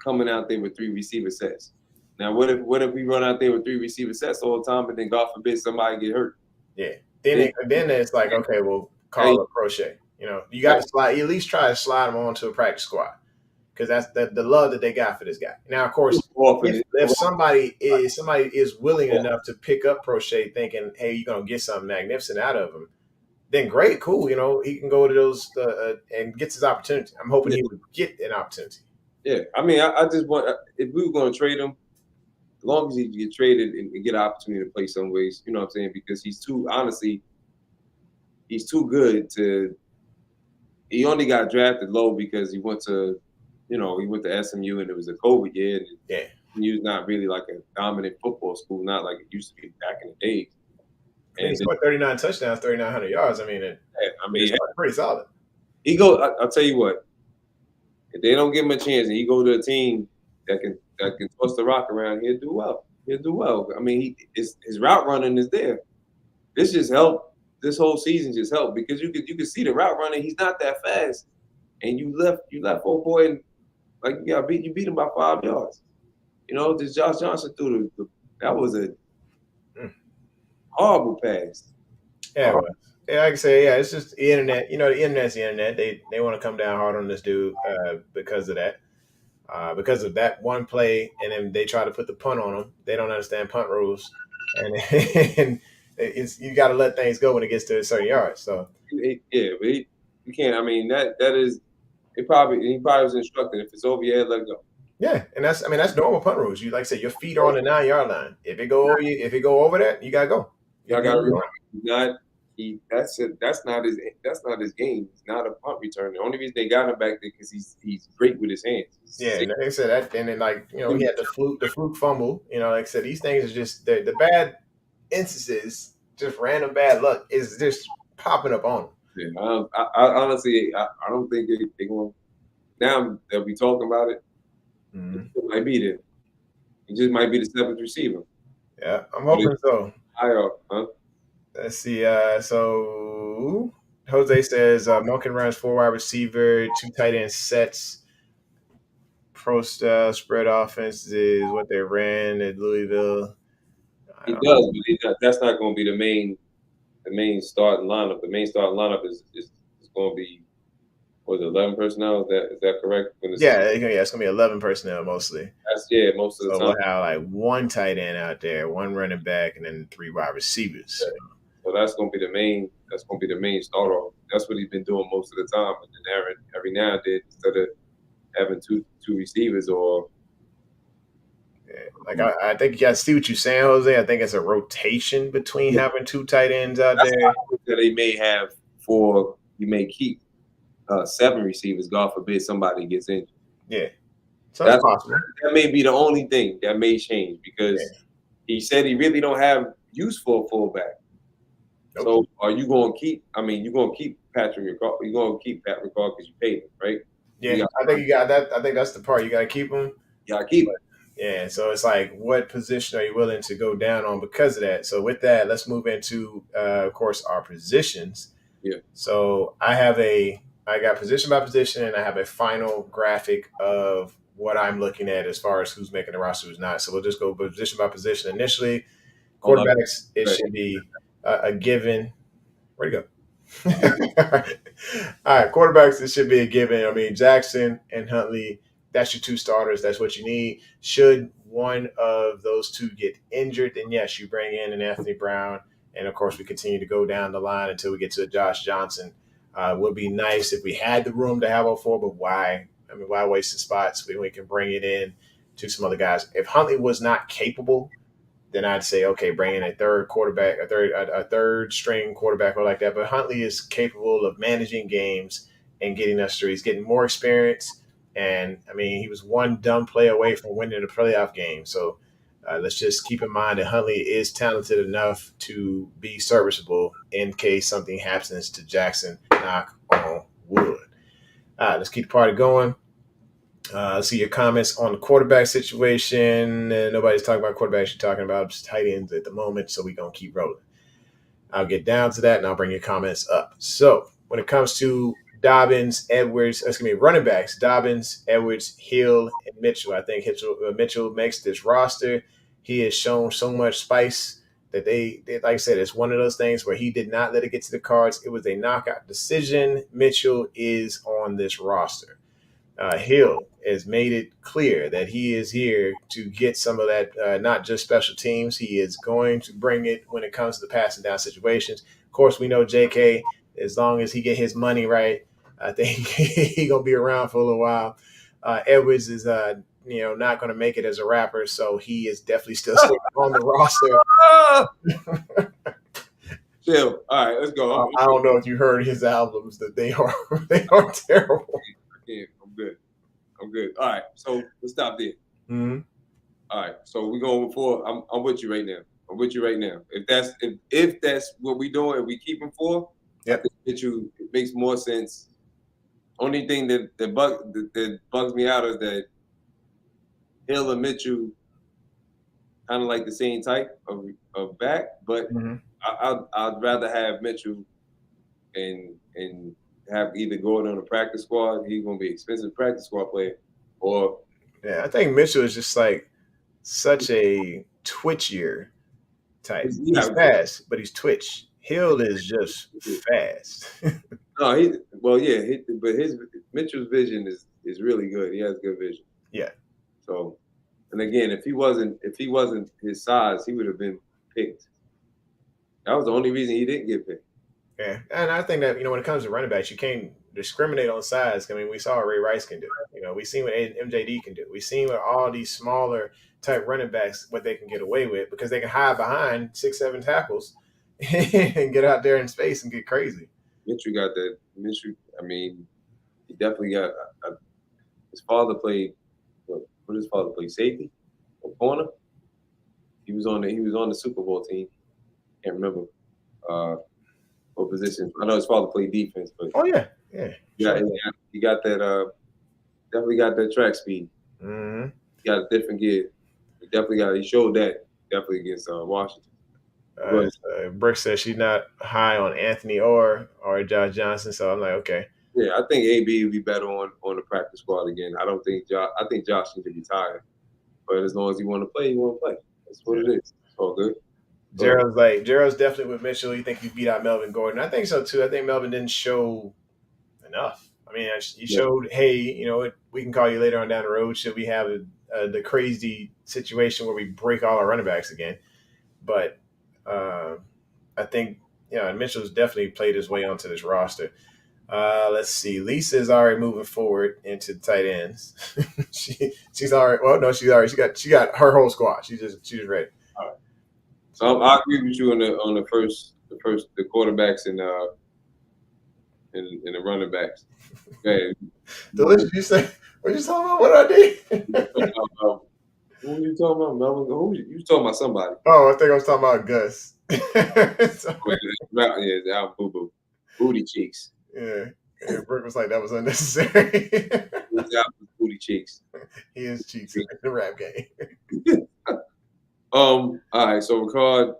coming out there with 3 receiver sets. Now, what if we run out there with 3 receiver sets all the time, and then God forbid somebody get hurt?
Yeah. Then it's like, okay, well, call a Crochet. You got to slide. You at least try to slide them onto a practice squad because that's the love that they got for this guy. Now, of course,
Often
if somebody is willing enough to pick up Prochet, thinking, hey, you're gonna get something magnificent out of him, then great, cool. You know, he can go to those and gets his opportunity. I'm hoping he would get an opportunity.
Yeah, I mean, I just want, if we were going to trade him, as long as he get traded and get an opportunity to play some ways, you know what I'm saying? Because he's too good to. He only got drafted low because he went to SMU and it was a COVID year. And
Yeah,
SMU's not really like a dominant football school, not like it used to be back in the days.
and he scored 39 touchdowns, 3,900 yards. I mean,
he's
pretty solid.
I'll tell you what. If they don't give him a chance and he go to a team that can toss the rock around, he'll do well. He'll do well. I mean, his route running is there. This just helped. This whole season just helped because you could see the route running. He's not that fast, and you left old boy and like you beat him by 5 yards. You know, this Josh Johnson threw that was a horrible pass.
Yeah, well, yeah, like I say, yeah, it's just the internet. You know, the internet's the internet. They want to come down hard on this dude because of that. Because of that one play, and then they try to put the punt on him. They don't understand punt rules, and you got to let things go when it gets to a certain yard. So
yeah, but you can't. I mean, that is. He probably was instructed. If it's over your head, let go.
Yeah, and that's normal punt rules. You like I say, your feet are on the 9-yard line. If it go over that, you gotta go.
Y'all got to that's not his game. He's not a punt returner. The only reason they got him back there because he's great with his hands.
Yeah, and like I said that, and then he had the fluke fumble. You know, like I said, these things are just the bad instances, just random bad luck is just popping up on them.
Yeah, I honestly, I don't think they're going. Now that we talking about it, it might be there. He just might be the 7th receiver.
Yeah, I'm hoping so.
Higher up, huh?
Let's see. So Jose says Malkin runs 4 wide receiver, 2 tight end sets. Pro style spread offense is what they ran at Louisville.
He does, but that's not going to be the main starting lineup. The main starting lineup is going to be 11 personnel. Is that correct?
Yeah, it's going to be 11 personnel mostly.
Most of the time.
We'll have like 1 tight end out there, 1 running back, and then 3 wide receivers.
Yeah. So that's going to be the main. That's going to be the main starter. That's what he's been doing most of the time. And then every now and then, instead of having two receivers or.
Yeah. I think you got to see what you're saying, Jose. I think it's a rotation between having 2 tight ends out there.
That they may have you may keep 7 receivers. God forbid somebody gets injured.
Yeah, so that's possible.
That may be the only thing that may change because he said he really don't have use for a fullback. Nope. So are you going to keep? I mean, you're going to keep Patrick Ricard. You're going to keep Pat Ricard because you paid him, right?
Yeah, I think you got that. I think that's the part you got to keep him.
You got to keep him.
Yeah, so it's like, what position are you willing to go down on because of that? So with that, let's move into, of course, our positions.
Yeah.
So I got position by position, and I have a final graphic of what I'm looking at as far as who's making the roster, who's not. So we'll just go position by position. Initially, quarterbacks, it should be a given. Where'd it go? All right, quarterbacks, it should be a given. I mean, Jackson and Huntley, that's your 2 starters. That's what you need. Should one of those 2 get injured, then yes, you bring in an Anthony Brown. And, of course, we continue to go down the line until we get to Josh Johnson. Would be nice if we had the room to have a 4, but why? I mean, why waste the spots when we can bring it in to some other guys? If Huntley was not capable, then I'd say, okay, bring in a third quarterback, a third string quarterback or like that. But Huntley is capable of managing games and getting us through. He's getting more experience. And, I mean, he was 1 dumb play away from winning a playoff game. So let's just keep in mind that Huntley is talented enough to be serviceable in case something happens to Jackson. Knock on wood. Let's keep the party going. Let's see your comments on the quarterback situation. Nobody's talking about quarterbacks. You're talking about just tight ends at the moment, so we're going to keep rolling. I'll get down to that, and I'll bring your comments up. So when it comes to Dobbins, Edwards, running backs, Dobbins, Edwards, Hill, and Mitchell. I think Mitchell makes this roster. He has shown so much spice that they, like I said, it's one of those things where he did not let it get to the cards. It was a knockout decision. Mitchell is on this roster. Hill has made it clear that he is here to get some of that, not just special teams. He is going to bring it when it comes to the passing down situations. Of course, we know J.K., as long as he get his money right, I think he going to be around for a little while. Edwards is not going to make it as a rapper, so he is definitely still on the roster.
Chill. All right, let's go.
I don't know if you heard his albums, that they are terrible.
Yeah, I'm good. All right, so let's stop there.
Mm-hmm.
All right, so we're going before. I'm with you right now. If that's what we doing, and we keep him for,
yep.
I think it makes more sense. Only thing that bugs me out is that Hill and Mitchell kind of like the same type of back, but I'd rather have Mitchell and have either Gordon on the practice squad. He's gonna be an expensive practice squad player, or
I think Mitchell is just like such a twitchier type. He's fast, but he's twitch. Hill is just fast.
No, but Mitchell's vision is really good. He has good vision.
Yeah.
So, and again, if he wasn't his size, he would have been picked. That was the only reason he didn't get picked.
Yeah, and I think that when it comes to running backs, you can't discriminate on size. I mean, we saw what Ray Rice can do. We seen what MJD can do. We seen what all these smaller type running backs what they can get away with because they can hide behind 6-7 tackles and get out there in space and get crazy.
Mitchell got that. I mean, he definitely got. His father played. What did his father play? Safety or corner? He was on the Super Bowl team. Can't remember what position. I know his father played defense, but
he
got that. Definitely got that track speed.
Mm-hmm.
He got a different gear. He showed that definitely against Washington.
Brooke says she's not high on Anthony or Josh Johnson, so I'm like, okay.
Yeah, I think AB would be better on the practice squad again. I think Josh needs to be tired, but as long as he want to play, he want to play. That's what it is. It's all good.
Gerald's definitely with Mitchell. You think he beat out Melvin Gordon? I think so too. I think Melvin didn't show enough. I mean, he showed, hey, we can call you later on down the road. Should we have the crazy situation where we break all our running backs again? But I think Mitchell's definitely played his way onto this roster. Let's see. Lisa is already moving forward into tight ends. she's already. Well, no, she's already. She got her whole squad. She's ready.
All right. So I agree with you on the quarterbacks and the running backs. Okay.
Delicious. You say what you talking about? What I did?
Who were you talking about, Melvin? You was talking about somebody.
Oh, I think I was talking about Gus.
Al Boo Booty cheeks.
Yeah. Brooke was like, that was unnecessary.
Booty cheeks.
He is cheeks in the rap game.
All right, so Ricard,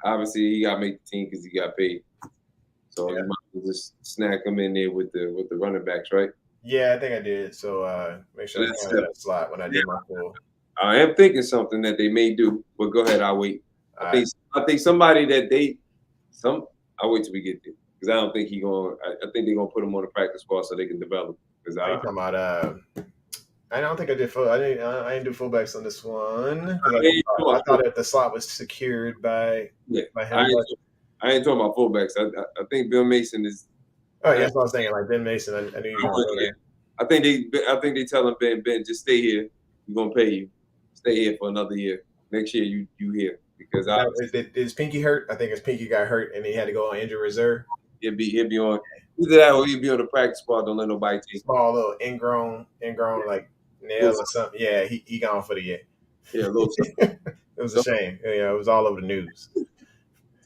obviously he got to make the team because he got paid. So you might just snack him in there with the running backs, right?
Yeah, I think I did. So make sure I have that slot when I do my full.
I am thinking something that they may do, but go ahead, I'll wait. I think somebody that I'll wait till we get there. Because I don't think I think they're gonna put him on the practice squad so they can develop. Because
I don't think I did full. I didn't do fullbacks on this one. I thought that the slot was secured by him.
I ain't talking about fullbacks. I think Bill Mason is.
Oh yeah, that's what I was thinking. Like Ben Mason, I knew you were going there.
I think they tell him Ben, just stay here. We're gonna pay you. Stay here for another year. Next year you here because
is Pinky hurt? I think his Pinky got hurt and he had to go on injured reserve.
He'll be on either that or he'll be on the practice squad. Don't let nobody take.
Small little ingrown like nail or something. Yeah, he gone for the year.
Yeah, a little.
It was a shame. Yeah, it was all over the news.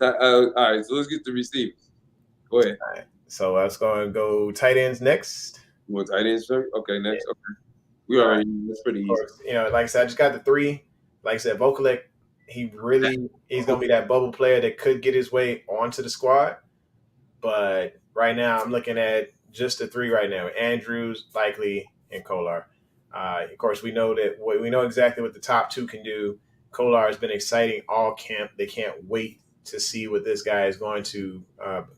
All right, so let's get to receivers. Go ahead.
All right, so I was going to go tight ends next.
You want tight ends first? Okay, next. Yeah. Okay, that's pretty easy.
Like I said, I just got the three. Like I said, Vokalek, he's going to be that bubble player that could get his way onto the squad. But right now, I'm looking at just the three right now: Andrews, Likely, and Kolar. Of course, we know exactly what the top two can do. Kolar has been exciting all camp. They can't wait to see what this guy is going to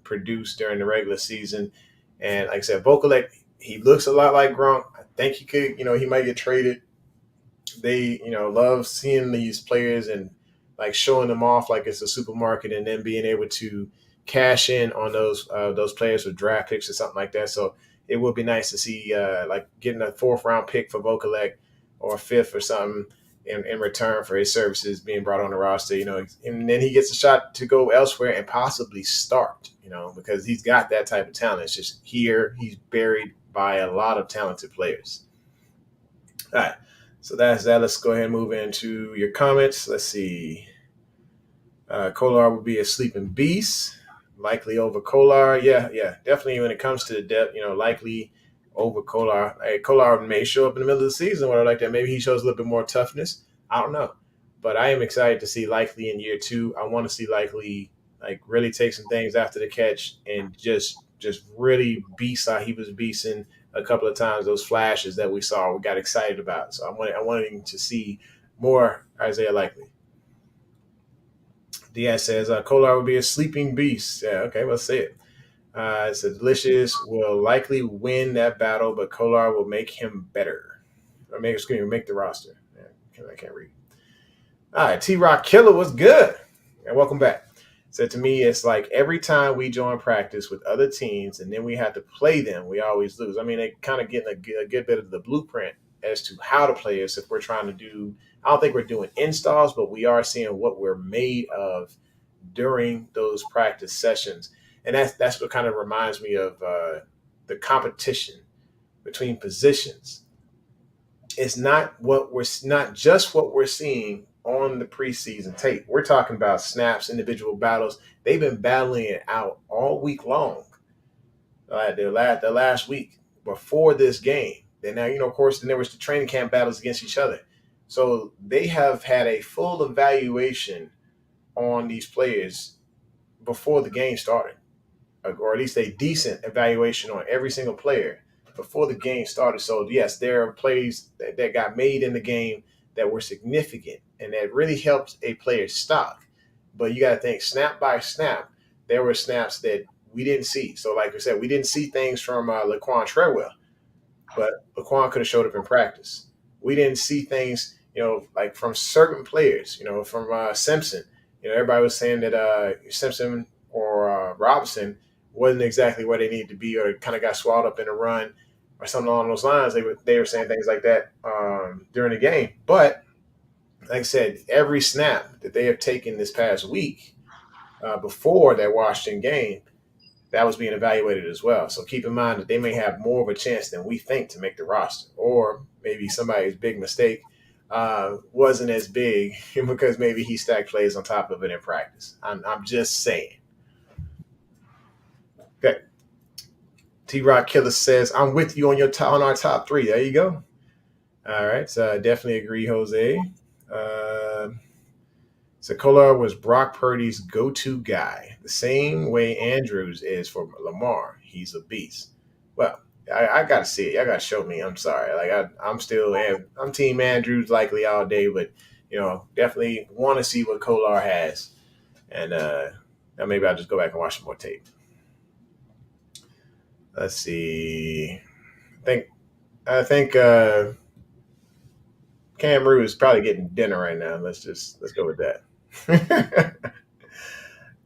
produce during the regular season. And like I said, Vokalek, he looks a lot like Gronk. I think he could, he might get traded. They, love seeing these players and like showing them off like it's a supermarket, and then being able to cash in on those players with draft picks or something like that. So it would be nice to see like getting a 4th-round pick for Vokalek or a 5th or something in return for his services being brought on the roster, and then he gets a shot to go elsewhere and possibly start, because he's got that type of talent. It's just here he's buried by a lot of talented players. All right. So that's that. Let's go ahead and move into your comments. Let's see. Kolar would be a sleeping beast, likely over Kolar. Yeah, definitely. When it comes to the depth, likely over Kolar. Hey, Kolar may show up in the middle of the season where like that. Maybe he shows a little bit more toughness. I don't know, but I am excited to see Likely in year 2. I want to see Likely like really take some things after the catch and just really beast how he was beasting a couple of times. Those flashes that we saw, we got excited about. So I wanted to see more Isaiah Likely. Diaz says Kolar will be a sleeping beast. Yeah, okay, let's say it. It says Delicious will likely win that battle, but Kolar will make him better. Or make the roster. Yeah, I can't read. All right, T-Rock Killer was good. And welcome back. So to me, it's like every time we join practice with other teams and then we have to play them, we always lose. I mean, they kind of getting a good bit of the blueprint as to how to play us if we're trying to do – I don't think we're doing installs, but we are seeing what we're made of during those practice sessions. And that's what kind of reminds me of the competition between positions. It's not just what we're seeing on the preseason tape. We're talking about snaps, individual battles. They've been battling it out all week long. The last week before this game. Then now, of course, then there was the training camp battles against each other. So they have had a full evaluation on these players before the game started, or at least a decent evaluation on every single player before the game started. So yes, there are plays that got made in the game that were significant and that really helped a player's stock. But you got to think snap by snap, there were snaps that we didn't see. So like I said, we didn't see things from Laquan Treadwell, but Laquan could have showed up in practice. We didn't see things, like from certain players, from Simpson. Everybody was saying that Simpson or Robinson wasn't exactly where they needed to be, or kind of got swallowed up in a run or something along those lines. They were saying things like that during the game. But like I said, every snap that they have taken this past week before that Washington game, that was being evaluated as well. So keep in mind that they may have more of a chance than we think to make the roster, or maybe somebody's big mistake wasn't as big because maybe he stacked plays on top of it in practice. I'm just saying. Okay. T-Rock Killer says, I'm with you on our top 3. There you go. All right. So I definitely agree, Jose. So Kolar was Brock Purdy's go-to guy, the same way Andrews is for Lamar. He's a beast. Well, I got to see it. Y'all got to show me. I'm sorry. Like I'm Team Andrews likely all day, but definitely want to see what Kolar has, and maybe I'll just go back and watch some more tape. Let's see. I think Cam Rue is probably getting dinner right now. Let's go with that.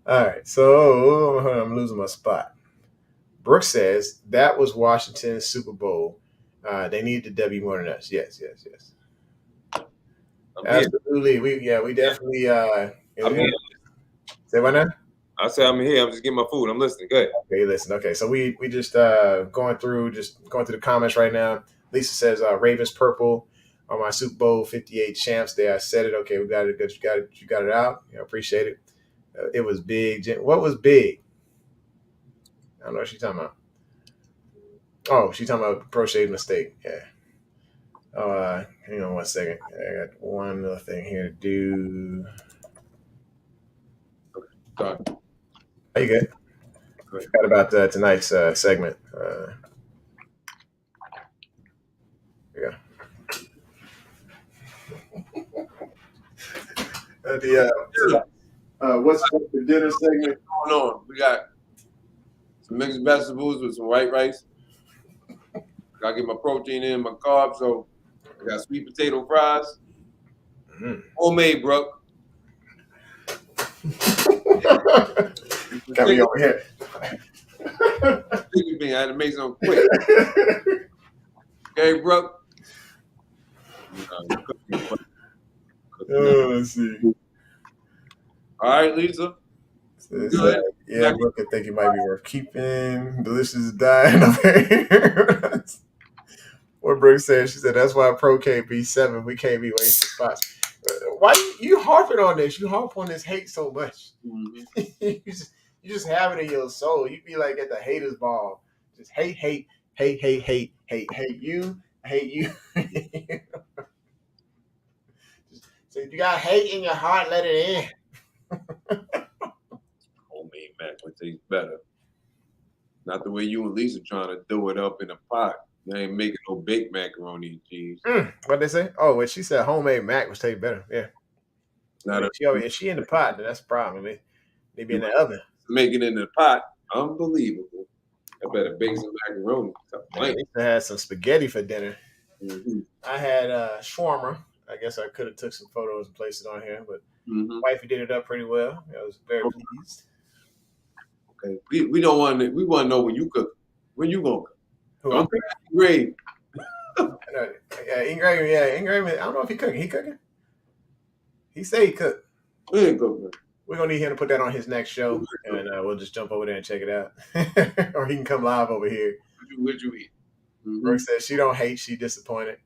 All right. So I'm losing my spot. Brooks says that was Washington's Super Bowl. They need the W more than us. Yes. Absolutely. We definitely.
I'm here.
Say what now?
I said I'm here. I'm just getting my food. I'm listening. Go ahead.
Okay, listen. Okay, so we just going through the comments right now. Lisa says Ravens purple on my Super Bowl 58 champs day. I said it. Okay, we got it. Good. You got it out. Appreciate it. It was big. What was big? I don't know what she's talking about. Oh, she's talking about Prochet's mistake. Yeah. Hang on 1 second. I got one other thing here to do.
Sorry.
Are you good? I forgot about tonight's segment. Yeah. What's the dinner segment?
Going on? We got some mixed vegetables with some white rice. Gotta get my protein in, my carbs. So I got sweet potato fries, homemade, bro.
Got me over here.
Chicken bean. I had to make something quick. Okay, bro.
Let's see.
All right, Lisa. Good.
Yeah, Brooke, I think it might be worth keeping. Delicious dying up here. What Brooke said, she said, that's why Pro can't be 7. We can't be wasting spots. Why you harping on this? You harp on this hate so much.
Mm-hmm.
you just have it in your soul. You be like at the haters ball. Just hate you. So if you got hate in your heart, let it in.
Homemade mac would taste better. Not the way you and Lisa trying to do it up in a pot. They ain't making no baked macaroni and cheese.
What'd they say? Oh, well, she said homemade mac would taste better. Yeah. If she in the pot, then that's a problem. They be in the oven.
Make it in the pot, unbelievable. I better bake some macaroni.
I used to have some spaghetti for dinner.
Mm-hmm.
I had shawarma. I guess I could have took some photos and placed it on here, but wifey did it up pretty well. I was very pleased.
Okay, we don't want to. We want to know when you cook. When you gonna cook?
Who?
I'm great.
Ingram. I don't know if he cooking. He cooking? He say he cooked.
We ain't cooking.
We're gonna need him to put that on his next show, and we'll just jump over there and check it out, or he can come live over here.
What you eat?
Brooke says she don't hate. She disappointed.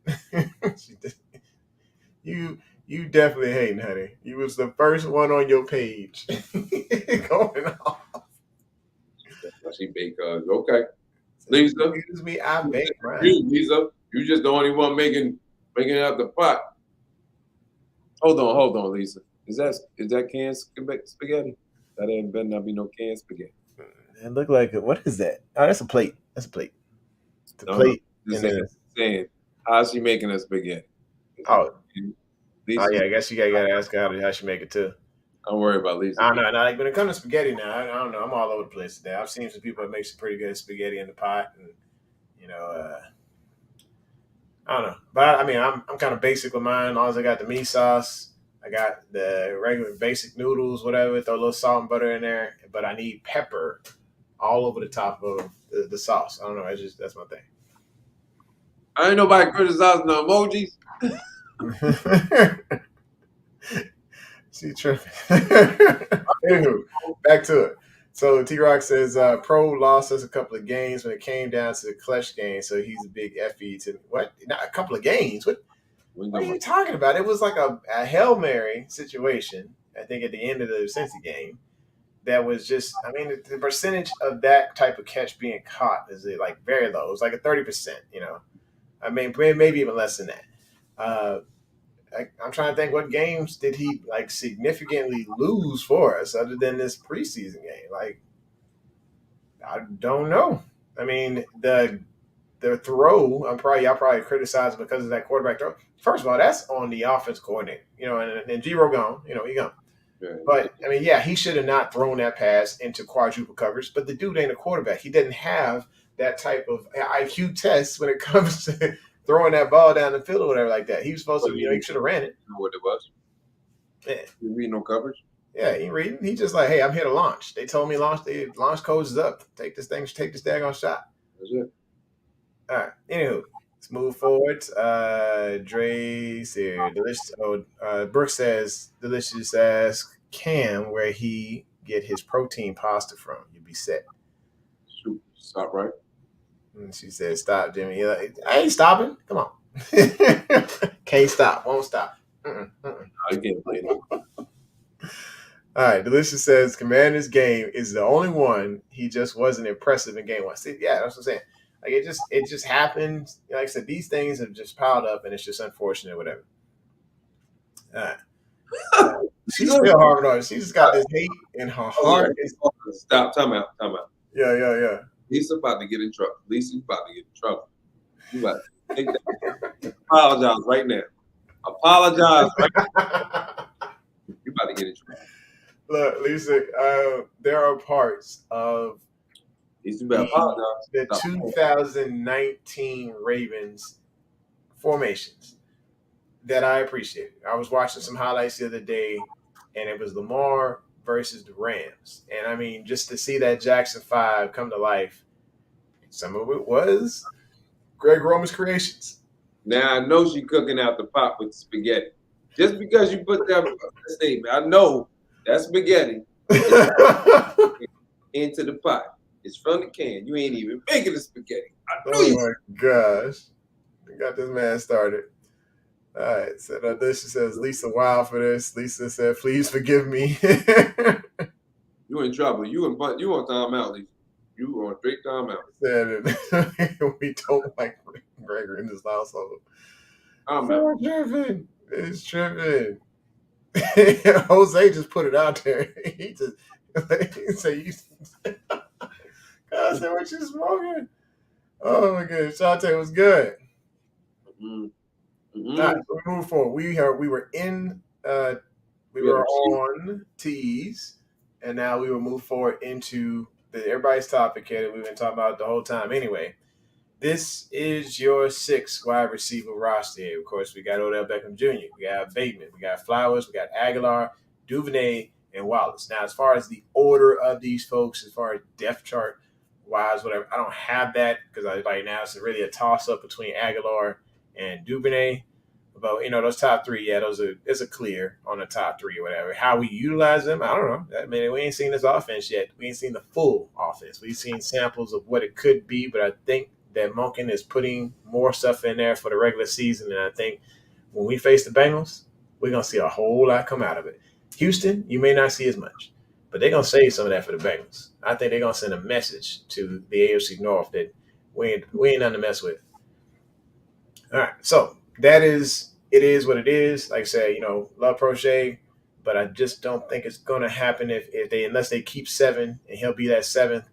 You definitely hating, honey. You was the first one on your page going off.
She bake okay. Lisa,
excuse me, I bake mine.
Lisa, you just the only one making it out the pot. Hold on, Lisa. Is that canned spaghetti? That ain't better not be no canned spaghetti.
It looked like what is that? Oh, that's a plate. That's a plate. The plate.
Saying, how's she making a spaghetti?
Oh.
Lisa,
Yeah, I guess you gotta ask her how she make it too.
Don't worry about Lisa.
I don't know. Like when it comes to spaghetti now, I don't know. I'm all over the place today. I've seen some people that make some pretty good spaghetti in the pot, and I don't know. But I mean, I'm kind of basic with mine. As long as I got the meat sauce, I got the regular basic noodles, whatever. Throw a little salt and butter in there, but I need pepper all over the top of the sauce. I don't know. That's my thing.
I ain't nobody criticizing the emojis.
She tripping. Anywho, back to it. So T-Rock says Pro lost us a couple of games when it came down to the clutch game, so he's a big FE to what? Not a couple of games. What are you talking about? It was like a Hail Mary situation, I think, at the end of the Cincy game. That was just, I mean, the percentage of that type of catch being caught is like very low. It was like a 30%, I mean, maybe even less than that. I'm trying to think, what games did he like significantly lose for us other than this preseason game? Like, I don't know. I mean, the throw, y'all probably criticize because of that quarterback throw. First of all, that's on the offense coordinator, and Giro gone, he gone. Yeah. But I mean, yeah, he should have not thrown that pass into quadruple coverage. But the dude ain't a quarterback. He didn't have that type of IQ test when it comes to throwing that ball down the field or whatever like that. He was supposed to, he should have ran it.
You know what it was?
Yeah.
You read no coverage?
Yeah, he reading. He just like, hey, I'm here to launch. They told me launch code is up. Take this daggone shot.
That's it.
All right. Anywho, let's move forward. Dre's here. Brooke says, Delicious ask Cam where he get his protein pasta from. You'd be set.
Shoot, stop right.
And she said, stop, Jimmy. Like, I ain't stopping. Come on. Can't stop. Won't stop.
I can't play no.
All right. Delicious says, Commander's game is the only one he just wasn't impressive in game one. See, yeah, that's what I'm saying. Like, it just happened. Like I said, these things have just piled up, and it's just unfortunate, whatever. All right. She's still hard on it. She just got this hate in her heart.
Stop. Time out.
Yeah.
Lisa about to get in trouble. Lisa's about to get in trouble. You about to take that. Apologize right now. Apologize right now. You about to get in trouble.
Look, Lisa, there are parts of
He's too bad.
The 2019 Ravens formations that I appreciated. I was watching some highlights the other day, and it was Lamar versus the Rams. And I mean, just to see that Jackson 5 come to life, some of it was Greg Roman's creations.
Now I know she cooking out the pot with spaghetti. Just because you put that statement, I know that's spaghetti into the pot. It's from the can. You ain't even making the spaghetti. I know
Oh my gosh. We got this man started. All right. So Audition says Lisa wild for this. Lisa said, please forgive me.
You in trouble. You on timeout, Lisa. You on straight timeout.
Said we don't like Gregor in this household.
I'm
So
out.
tripping. It's tripping. Jose just put it out there. He said, "You." God said, "What you smoking?" Oh my goodness, Shante was good. All right, so we move forward. We were on tees, and now we will move forward into everybody's topic here that we've been talking about the whole time. Anyway, this is your 6 wide receiver roster here. Of course, we got Odell Beckham Jr., we got Bateman, we got Flowers, we got Aguilar, Duvernay, and Wallace. Now, as far as the order of these folks, as far as depth chart wise, whatever, I don't have that because right now it's really a toss up between Aguilar and Duvernay. But those top 3, yeah, it's a clear on the top 3 or whatever. How we utilize them, I don't know. I mean, we ain't seen this offense yet. We ain't seen the full offense. We've seen samples of what it could be, but I think that Monken is putting more stuff in there for the regular season, and I think when we face the Bengals, we're gonna see a whole lot come out of it. Houston, you may not see as much, but they're gonna save some of that for the Bengals. I think they're gonna send a message to the AFC North that we ain't nothing to mess with. All right, so it is what it is. Like I said, love Prochet, but I just don't think it's gonna happen unless they keep 7 and he'll be that 7th.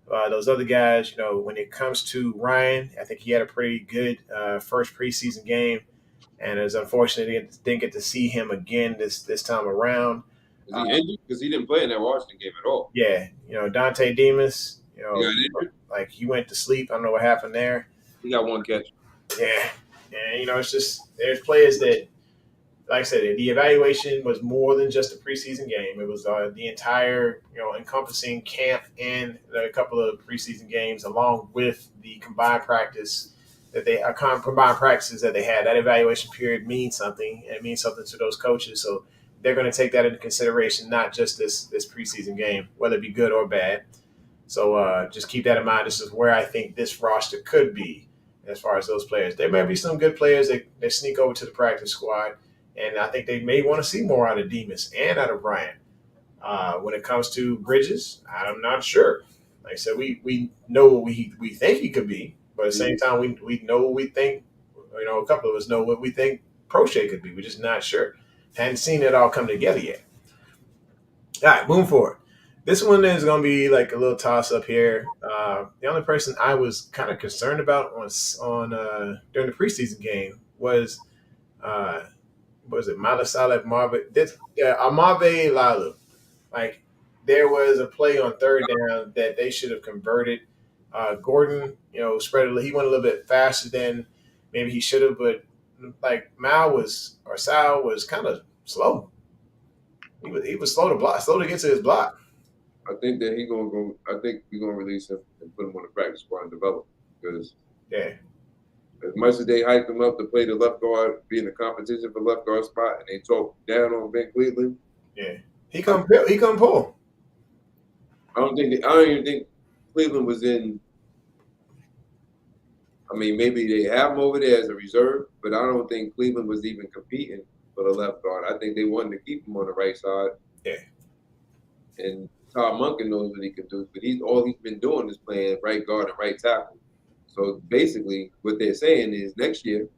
Those other guys, when it comes to Ryan, I think he had a pretty good first preseason game, and it's unfortunate he didn't get to see him again this time around.
Is he injured? Because he didn't play in that Washington game at all.
Yeah, Dante Demas,
He got injured?
like he went to sleep. I don't know what happened there.
He got 1 catch.
Yeah, and it's just there's players that, like I said, the evaluation was more than just a preseason game. It was the entire, encompassing camp and a couple of preseason games, along with the combined practices that they had. That evaluation period means something, and it means something to those coaches. So they're going to take that into consideration, not just this preseason game, whether it be good or bad. So just keep that in mind. This is where I think this roster could be as far as those players. There may be some good players that sneak over to the practice squad. And I think they may want to see more out of Demas and out of Bryant. When it comes to Bridges, I'm not sure. Like I said, we know what we think he could be, but at the same time, we know what we think. A couple of us know what we think Prochet could be. We're just not sure. Hadn't seen it all come together yet. All right, moving forward. This one is going to be like a little toss up here. The only person I was kind of concerned about on during the preseason game was. Was it Malasala Marve? Amave Lalu. Like, there was a play on third down that they should have converted. Gordon, spread it. He went a little bit faster than maybe he should have, but like Sal was kind of slow. He was slow to get to his block.
I think that he's gonna go. I think we're gonna release him and put him on the practice squad and develop because as much as they hyped him up to play the left guard, be in the competition for left guard spot, and they talk down on Ben Cleveland.
Yeah, he come pull.
I don't even think Cleveland was in. I mean, maybe they have him over there as a reserve, but I don't think Cleveland was even competing for the left guard. I think they wanted to keep him on the right side.
Yeah.
And Todd Monken knows what he can do, but all he's been doing is playing right guard and right tackle. So basically, what they're saying is next year,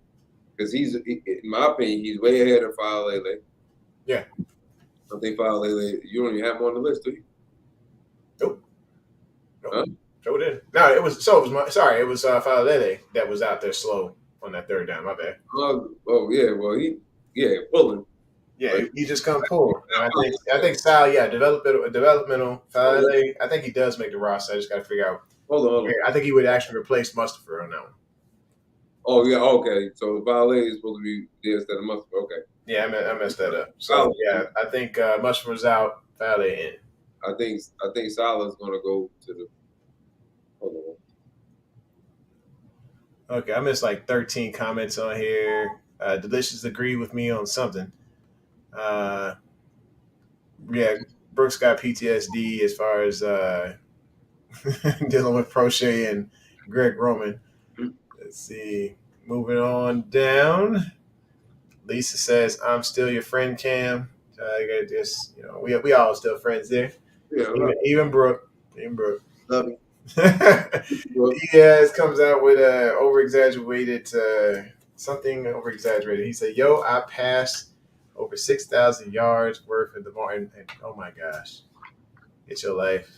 because in my opinion, he's way ahead of Faalele.
Yeah.
I think Faalele, you don't even have him on the list, do you?
Nope.
Huh?
So it didn't. No, it was Faalele that was out there slow on that third down. My bad.
Oh yeah, well pulling.
Yeah, he just come pull. And I think Sal, developmental Faalele. I think he does make the roster. I just got to figure out.
Hold on.
I think he would actually replace Mustafa on that one.
Oh yeah, okay. So Valet is supposed to be there instead of Mustafa. Okay.
Yeah, I messed that up. So yeah, I think Mustafa's out, Valle in.
I think Salah's gonna go to the. Hold on.
Okay, I missed like 13 comments on here. Delicious agreed with me on something. Yeah, Brooks got PTSD as far as dealing with Prochet and Greg Roman. Let's see. Moving on down. Lisa says, "I'm still your friend, Cam." I got this. We all still friends there.
Yeah,
Even Brooke.
love you.
Diaz comes out with a something over exaggerated. He said, "Yo, I passed over 6,000 yards worth of the Martin." And oh my gosh, it's your life.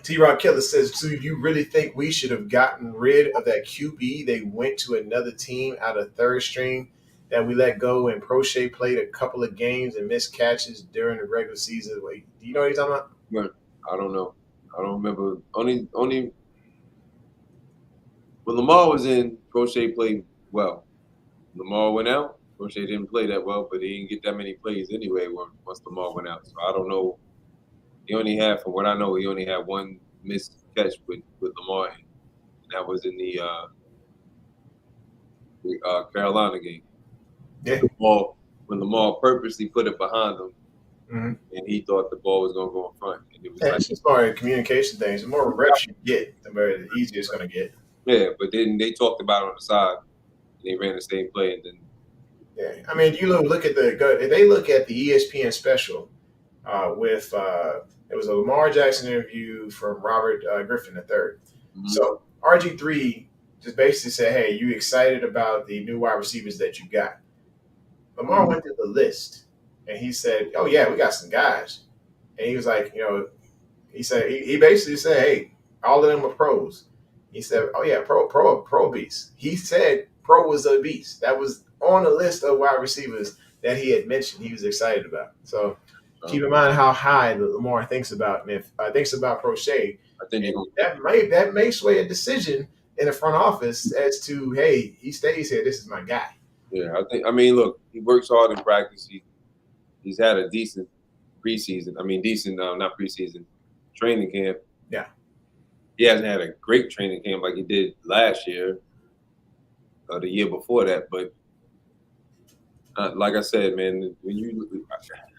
T-Rock Killer says, "So you really think we should have gotten rid of that QB? They went to another team out of third string that we let go, and Prochet played a couple of games and missed catches during the regular season." Wait, do you know what he's talking about?
I don't know. I don't remember. Only when Lamar was in, Prochet played well. Lamar went out. Prochet didn't play that well, but he didn't get that many plays anyway once Lamar went out. So I don't know. He only had, from what I know, he only had one missed catch with Lamar, and that was in the Carolina game.
Yeah.
When Lamar purposely put it behind him,
mm-hmm.
and he thought the ball was going to go in front. And it was
it's just more a communication thing. The more reps you get, the easier it's going to get.
Yeah, but then they talked about it on the side. And they ran the same play, and then.
Yeah, I mean, you look at if they look at the ESPN special with it was a Lamar Jackson interview from Robert Griffin III. Mm-hmm. So RG3 just basically said, "Hey, you excited about the new wide receivers that you got?" Lamar went through the list, and he said, "Oh yeah, we got some guys." And he was like, he said he basically said, "Hey, all of them are pros." He said, "Oh yeah, pro beast." He said pro was a beast. That was on the list of wide receivers that he had mentioned he was excited about. So keep in mind how high Lamar thinks about him. If thinks about Prochet,
I think
that may sway a decision in the front office as to, hey, he stays here. This is my guy.
Yeah, look, he works hard in practice. He's had a decent preseason. Not preseason, training camp.
Yeah.
He hasn't had a great training camp like he did last year or the year before that. But like I said, man,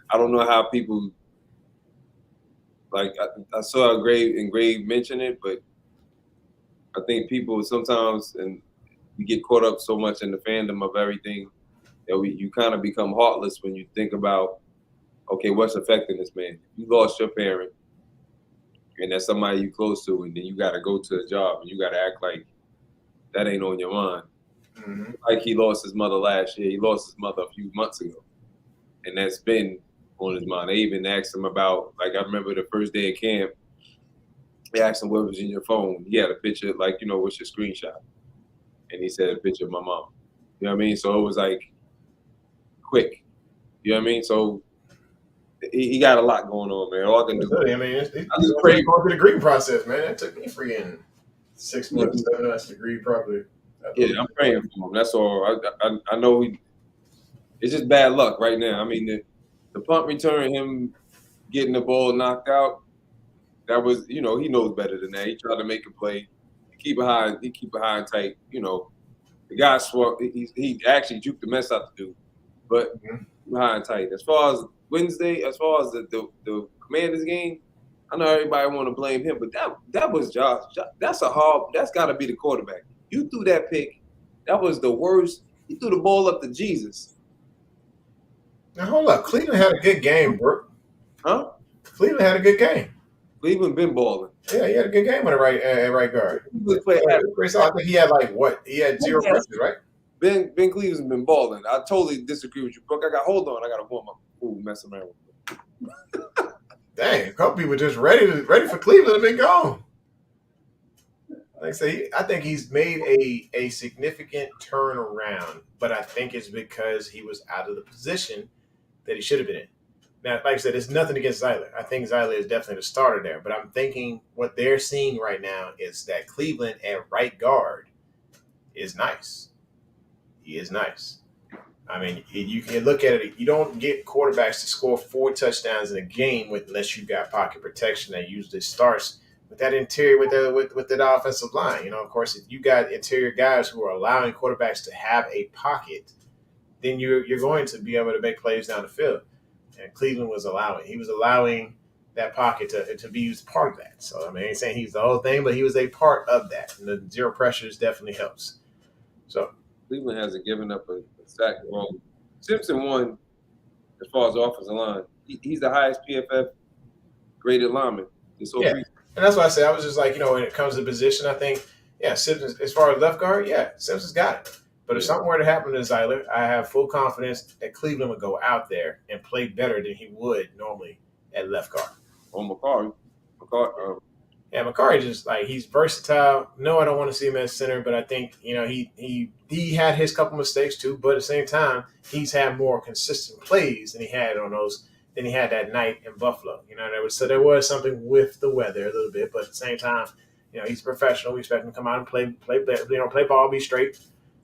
I don't know how people like. I saw Grave mention it, but I think people sometimes, and we get caught up so much in the fandom of everything that you kind of become heartless when you think about, okay, what's affecting this man? You lost your parent, and that's somebody you close to, and then you got to go to a job, and you got to act like that ain't on your mind. Mm-hmm. Like he lost his mother last year. He lost his mother a few months ago, and that's been on his mind. I even asked him about, like, I remember the first day of camp, they asked him what was in your phone. He had a picture, like, what's your screenshot? And he said a picture of my mom. You know what I mean? So it was like quick. You know what I mean? So he got a lot going on, man. All I can do.
I mean, he's going through the grieving process, man. It took me freaking 6 months, 7 months to grieve properly.
Yeah, I'm praying for him. That's all. I know it's just bad luck right now. I mean, the punt return, him getting the ball knocked out, that was, he knows better than that. He tried to make a play. He keep it high and tight. The guy swung. He actually juked the mess out the dude, but high and tight. As far as Wednesday, as far as the Commanders game, I know everybody want to blame him, but that was Josh. That's got to be the quarterback. You threw that pick. That was the worst. He threw the ball up to Jesus.
Now hold up. Cleveland had a good game, bro.
Huh?
Cleveland had a good game.
Cleveland been balling.
Yeah, he had a good game at right guard. I think he had He had 0 pressures, right?
Ben Cleveland's been balling. I totally disagree with you, Brooke. Hold on. I got to warm up. Ooh, messing around with
Dang, a couple people just ready for Cleveland and been gone. Like I say, I think he's made a significant turnaround, but I think it's because he was out of the position that he should have been in. Now, like I said, it's nothing against Zyler. I think Zyler is definitely the starter there. But I'm thinking what they're seeing right now is that Cleveland at right guard is nice. He is nice. I mean, you can look at it. You don't get quarterbacks to score 4 touchdowns in a game unless you got pocket protection that usually starts with that interior with that offensive line. You know, of course, if you got interior guys who are allowing quarterbacks to have a pocket, then you're going to be able to make plays down the field. And Cleveland was allowing that pocket to be used part of that. So I mean, I ain't saying he's the whole thing, but he was a part of that. And the zero pressures definitely helps. So
Cleveland hasn't given up a sack. Well, Simpson won as far as offensive line. He's the highest PFF graded lineman this whole
yeah,
preseason.
and that's why I say I was just like, when it comes to position, I think Simpson, as far as left guard, Simpson's got it. But if something were to happen to Zyler, I have full confidence that Cleveland would go out there and play better than he would normally at left guard.
On McCarry.
Yeah, McCarry just he's versatile. No, I don't want to see him as center, but I think he had his couple mistakes too. But at the same time, he's had more consistent plays than he had that night in Buffalo. There was something with the weather a little bit, but at the same time, he's a professional. We expect him to come out and play ball, be straight.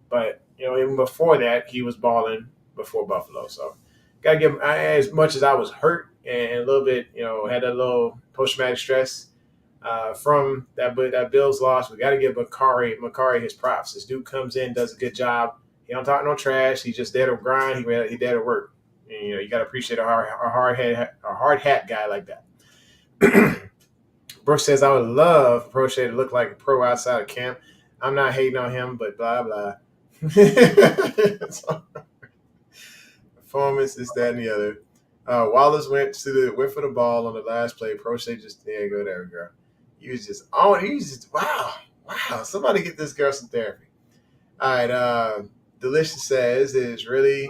But even before that, he was balling before Buffalo. So gotta give him, as much as I was hurt and a little bit, had that little post-traumatic stress from that Bills loss. We got to give McCarry his props. This dude comes in, does a good job. He don't talk no trash. He's just there to grind. He there to work. And, you got to appreciate a hard hat guy like that. Brooks says, I would love Prochet to look like a pro outside of camp. I'm not hating on him, but blah blah. Performance, this, that, and the other. Wallace went for the ball on the last play. Prochet just there you go, there we go. He was just wow. Somebody get this girl some therapy. All right. Delicious says it really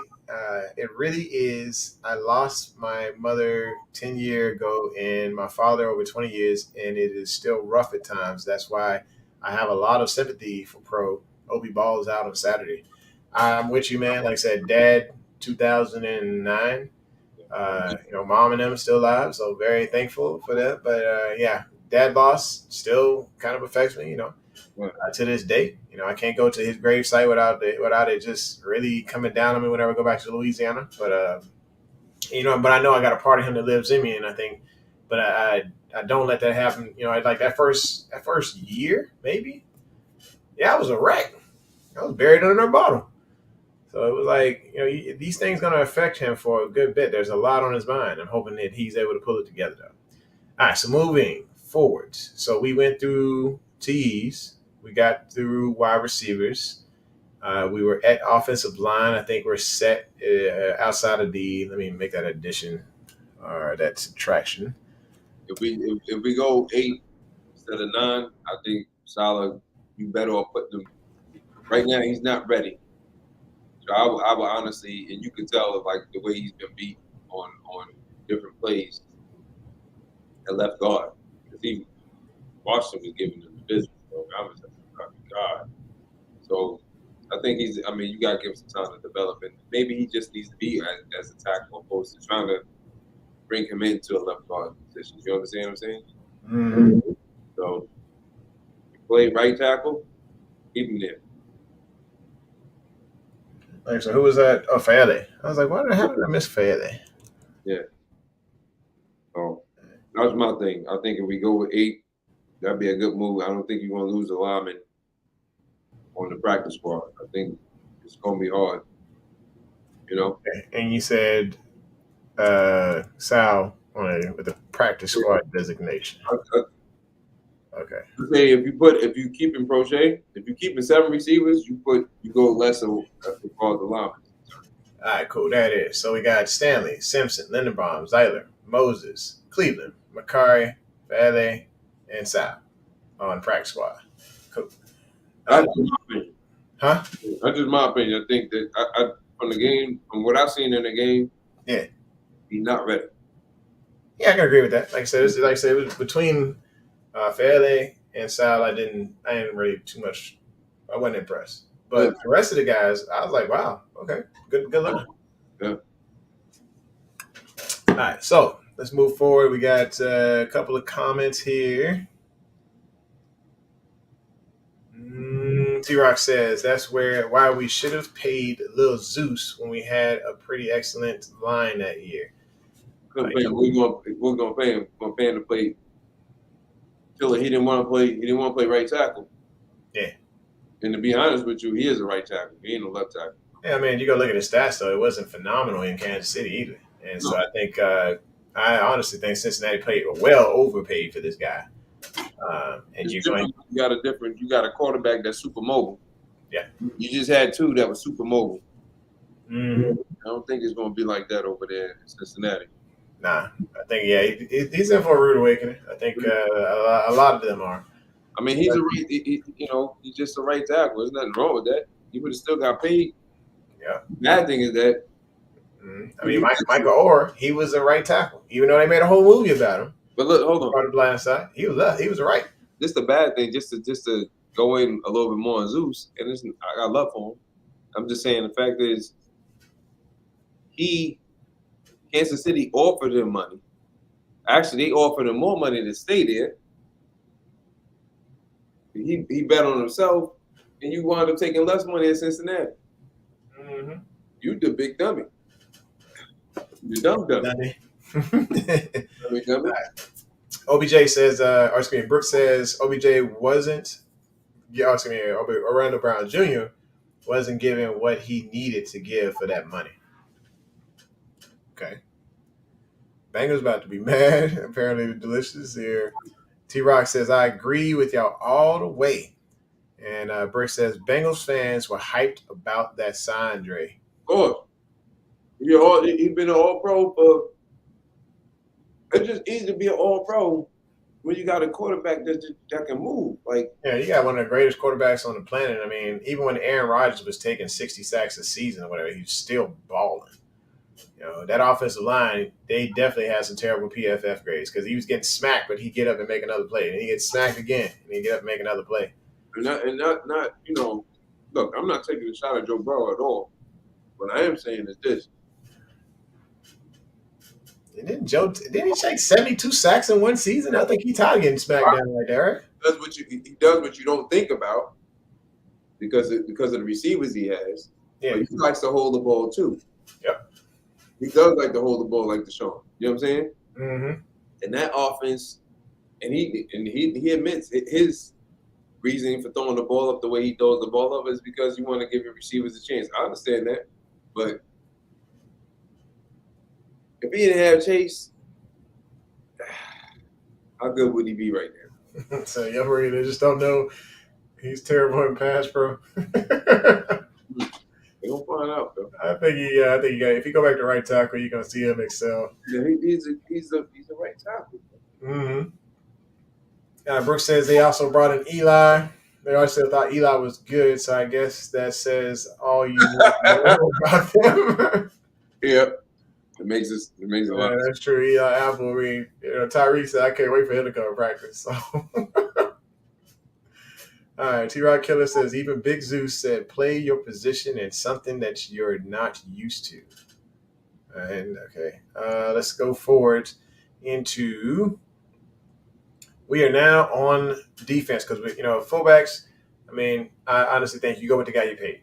is. I lost my mother 10 years ago and my father over 20 years, and it is still rough at times. That's why I have a lot of sympathy for Pro. Obi balls out on Saturday. I'm with you, man. Like I said, Dad, 2009. Mom and them are still alive, so very thankful for that. But Dad loss still kind of affects me, to this day. I can't go to his gravesite without it just really coming down on me whenever I go back to Louisiana. But but I know I got a part of him that lives in me, and I think, but I don't let that happen. Like that first year, maybe. Yeah, I was a wreck. I was buried under a bottle. So it was like, these things going to affect him for a good bit. There's a lot on his mind. I'm hoping that he's able to pull it together, though. All right, so moving forwards. So we went through TEs. We got through wide receivers. We were at offensive line. I think we're set outside of let me make that addition or that subtraction.
If we go 8 instead of 9, I think Salah, you better off put them. Right now, he's not ready. So I would honestly, and you can tell the way he's been beat on different plays at left guard. Because Washington was giving him the business. So I was like, oh, God. So I think you got to give him some time to develop. And maybe he just needs to be as a tackle opposed to trying to bring him into a left guard position. You understand what I'm saying?
Mm-hmm.
So play right tackle, keep him there.
So who was that? Oh, Fayette. I was like, how did I miss Fayette?
Yeah. So that was my thing. I think if we go with 8, that'd be a good move. I don't think you're going to lose a lineman on the practice squad. I think it's going to be hard.
And you said Sal with the practice squad designation. Okay.
If you keep in Prochet, if you keep in 7 receivers, you go lesser as far as the linemen.
All right, cool. There it is. So we got Stanley, Simpson, Lindenbaum, Zyler, Moses, Cleveland, McCarry, Fayette, and Sal on practice squad. Cool.
That's my opinion.
Huh?
That's just my opinion. I think that from the game, from what I've seen in the game, he's not ready.
Yeah, I can agree with that. Like I said, it was between Fayette and Sal. I didn't really too much. I wasn't impressed. But the rest of the guys, I was like, wow, okay, good luck.
Yeah.
All right, so let's move forward. We got a couple of comments here. T-Rock says that's why we should have paid Lil Zeus when we had a pretty excellent line that year.
We're gonna pay him. We're gonna pay him to play. Till he didn't want to play. He didn't want to play right tackle.
Yeah.
And to be honest with you, he is a right tackle. He ain't a left tackle.
Yeah, I mean, you go look at his stats though; it wasn't phenomenal in Kansas City either. And so I think I honestly think Cincinnati overpaid for this guy. And you
got a quarterback that's super mobile.
Yeah.
You just had two that were super mobile.
Mm-hmm.
I don't think it's going to be like that over there in Cincinnati.
Nah, I think he's in for a rude awakening. I think a lot of them are.
I mean, he's he's just a right tackle. There's nothing wrong with that. He would have still got paid.
Yeah.
Bad thing is that.
I mean, Michael Orr, he was a right tackle, even though they made a whole movie about him.
But look, hold on.
Part of the blind side, he was a right.
This the bad thing, just to go in a little bit more on Zeus, and I got love for him. I'm just saying the fact is, Kansas City offered him money. Actually, they offered him more money to stay there. He bet on himself, and you wound up taking less money at Cincinnati.
Mm-hmm.
You the big dummy. You dumb dummy. Dummy.
OBJ says, Brooks says OBJ wasn't. Orlando Brown Jr. wasn't given what he needed to give for that money. Okay. Bengals about to be mad. Apparently, delicious here. T-Rock says, I agree with y'all all the way. And Brick says, Bengals fans were hyped about that sign, Dre.
Of course. He's been an all-pro for – it's just easy to be an all-pro when you got a quarterback that can move.
Yeah, you got one of the greatest quarterbacks on the planet. I mean, even when Aaron Rodgers was taking 60 sacks a season or whatever, he was still balling. You know, that offensive line, they definitely had some terrible PFF grades because he was getting smacked, but he'd get up and make another play. And he gets smacked again, and he'd get up and make another play.
Look, I'm not taking a shot at Joe Burrow at all. What I am saying is this.
And didn't he take 72 sacks in one season? I think he's tired of getting smacked down like that, right?
He does what you don't think about because of the receivers he has.
Yeah.
But he likes to hold the ball too.
Yep.
He does like to hold the ball like Deshaun. You know what I'm saying?
Mm-hmm.
And that offense, and he admits his reasoning for throwing the ball up the way he throws the ball up is because you want to give your receivers a chance. I understand that, but if he didn't have Chase, how good would he be right now?
So y'all worried they just don't know he's terrible in pass pro.
They gonna find out though.
I think if you go back to right tackle, you're gonna see him excel.
Yeah, he's a right tackle.
Mm-hmm. Brooks says they also brought in Eli. They also thought Eli was good, so I guess that says all you know about them.
Yep. It makes a lot.
That's true. Eli Apple. Tyreek said I can't wait for him to come to practice. So. All right, T-Rock Killer says, even Big Zeus said, play your position in something that you're not used to. And okay, let's go forward into. We are now on defense because fullbacks. I mean, I honestly think you go with the guy you paid.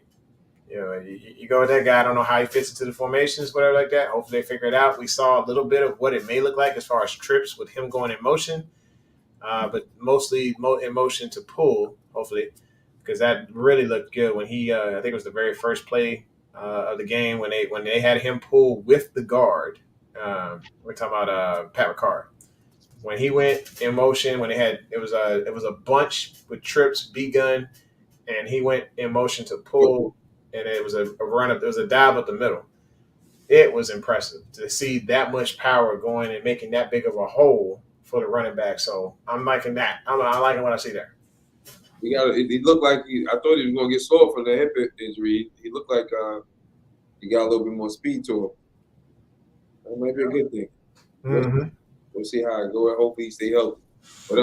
You go with that guy. I don't know how he fits into the formations, whatever like that. Hopefully they figure it out. We saw a little bit of what it may look like as far as trips with him going in motion, but mostly in motion to pull. Hopefully, because that really looked good when he. I think it was the very first play of the game when they had him pull with the guard. We're talking about Pat Ricard. When he went in motion, when it was a bunch with trips, B-gun, and he went in motion to pull, and it was a run up. It was a dive up the middle. It was impressive to see that much power going and making that big of a hole for the running back. So I'm liking that. I'm liking what I see there.
He looked like I thought he was going to get sore from the hip injury. He looked like he got a little bit more speed to him. That might be a good thing.
Mm-hmm.
We'll see how it goes. Hopefully he stay healthy. But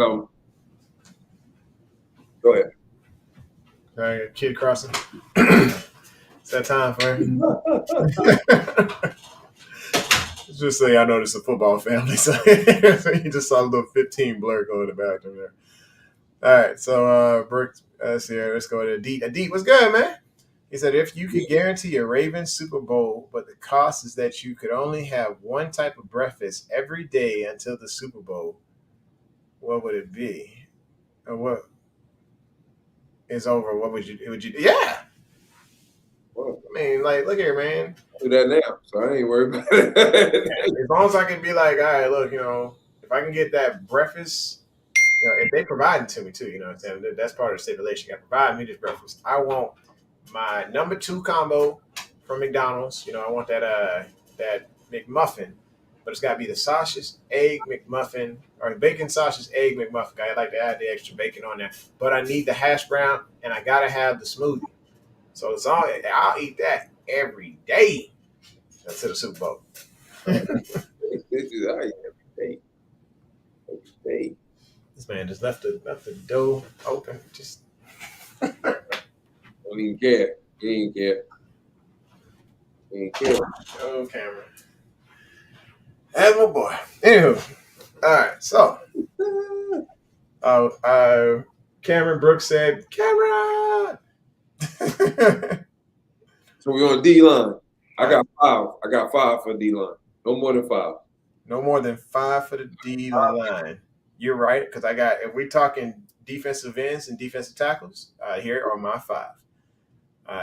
go ahead.
All right, kid crossing. It's that time for him. Just say I know this is a football family, so you just saw a little 15 blur going in the bathroom there. All right, so Brooke, let's see here. Let's go to Adeet. Adeet, what's good, man? He said, if you could guarantee a Ravens Super Bowl, but the cost is that you could only have one type of breakfast every day until the Super Bowl, what would it be? Or what is over? What would you do? Yeah.
Well,
I mean, like, look here, man.
I do that now, so I ain't worried about it.
As long as I can be like, all right, look, if I can get that breakfast, if they provide it to me too, you know what I'm saying? That's part of the stipulation. You got to provide me this breakfast. I want my number 2 combo from McDonald's. I want that McMuffin, but it's got to be the sausage, egg McMuffin, or bacon, sausage, egg McMuffin. I like to add the extra bacon on there, but I need the hash brown, and I got to have the smoothie. So I'll eat that every day until the Super Bowl.
This is every day. Every day.
This man just left the door open. Just
Don't even care. He ain't care. He ain't care.
oh, Cameron. That's my boy. Anywho, all right. So, Cameron Brooks said, Cameron.
So we on D line. I got 5. I got 5 for D line. No more than 5.
No more than 5 for the D line. You're right, because if we're talking defensive ends and defensive tackles, here are my 5.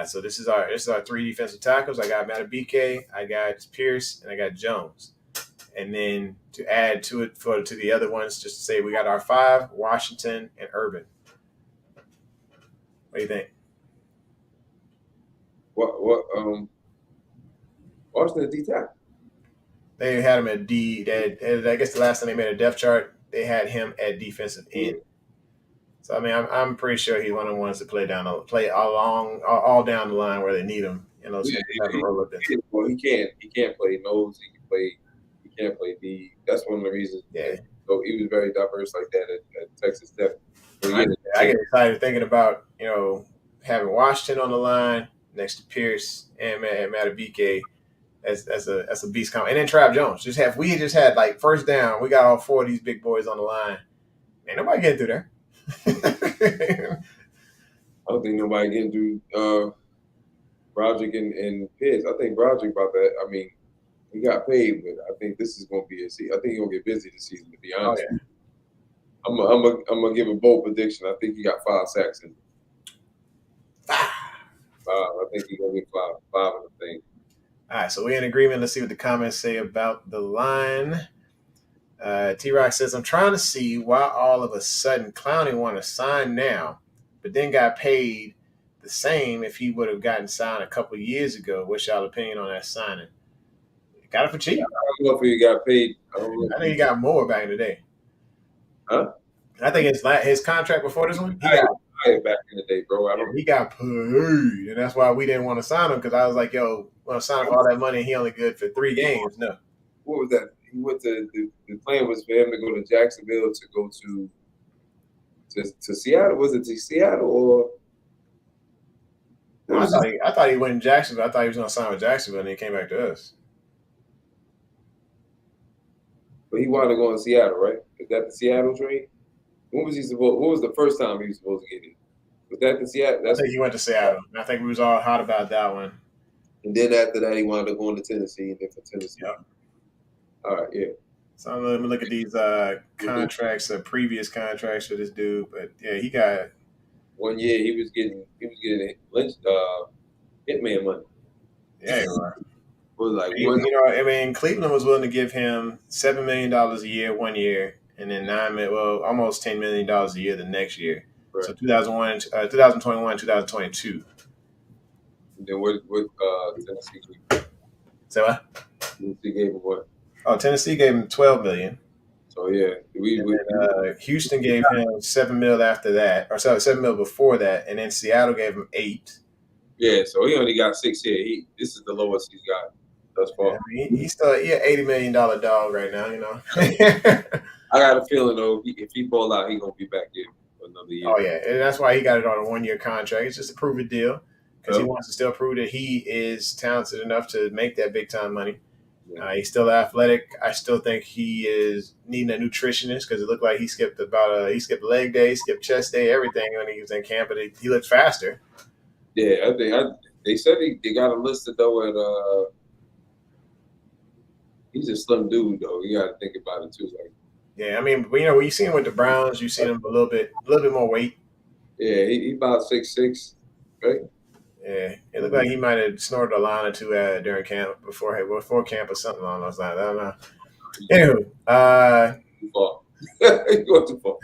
So this is our 3 defensive tackles. I got Matabike, I got Pierce, and I got Jones. And then to add to it to the other ones, just to say we got our 5, Washington and Urban. What do you think?
Washington D tackle.
They had him at D. I guess the last time they made a depth chart, they had him at defensive end. So I mean, I'm pretty sure he's one of the ones to play all down the line where they need him. Well, he
can't play nose. He can't play D. That's one of the reasons.
Yeah.
So he was very diverse like that at Texas Tech.
I get excited thinking about having Washington on the line next to Pierce and Matabike as a beast combo, and then Trav Jones. We just had like first down. We got all 4 of these big boys on the line. Ain't nobody getting through there.
I don't think nobody getting through Broderick and Pierce. I think Broderick about that. I mean, he got paid, but I think this is going to be a season. I think he's going to get busy this season, to be honest.
Oh, yeah.
I'm gonna give a bold prediction. I think he got 5 sacks in. 5. I think he's gonna get 5 of the thing.
All right, so we're in agreement. Let's see what the comments say about the line. T-Rock says, I'm trying to see why all of a sudden Clowney want to sign now, but then got paid the same if he would have gotten signed a couple of years ago. What's y'all opinion on that signing? Got it for cheap.
I don't know if he got paid.
I think he got more back in the day.
Huh?
I think his contract before this one,
he got paid back in the day, bro.
He got paid, and that's why we didn't want to sign him, because I was like, yo, want to sign him for all that money, and he only good for 3 games. No.
What was that? He went to the plan was for him to go to Jacksonville to go to Seattle. Was it to Seattle or?
I thought he went to Jacksonville. I thought he was going to sign with Jacksonville, and he came back to us.
But he wanted to go in Seattle, right? Is that the Seattle trade? What was the first time he was supposed to get it? Was that the Seattle?
I think he went to Seattle. I think we was all hot about that one.
And then after that, he wanted to go into Tennessee, and then for Tennessee.
Yep.
All right, yeah.
So let me look at these contracts, previous contracts for this dude. But yeah, he got
1 year. He was getting hitman money.
Yeah, you are.
Was like
Cleveland was willing to give him $7 million a year 1 year, and then almost $10 million a year the next year. Right. So 2021, 2022.
And then what Tennessee gave?
So what?
Tennessee gave him what?
Oh, Tennessee gave him $12 million.
So yeah,
Houston gave him $7 million after that, or sorry, $7 million before that, and then Seattle gave him $8 million.
Yeah, so he only got 6 here. This is the lowest he's got thus far.
Yeah, he's still an $80 million dog right now.
I got a feeling though, if he ball out, he's gonna be back here for another year.
Oh yeah, and that's why he got it on a 1 year contract. It's just a prove it deal, because he wants to still prove that he is talented enough to make that big time money. He's still athletic. I still think he is needing a nutritionist because it looked like he skipped leg day, skipped chest day, everything when he was in camp. But he looked faster.
Yeah, I think they said they got him listed though at he's a slim dude though. You got to think about it too. Like,
yeah, I mean, when you see him with the Browns, you see him a little bit more weight.
yeah, he about 6'6", right?
Yeah, it looked like he might have snorted a line or two during camp before camp or something along those lines. I don't know. Anywho,
Too far. You go too far.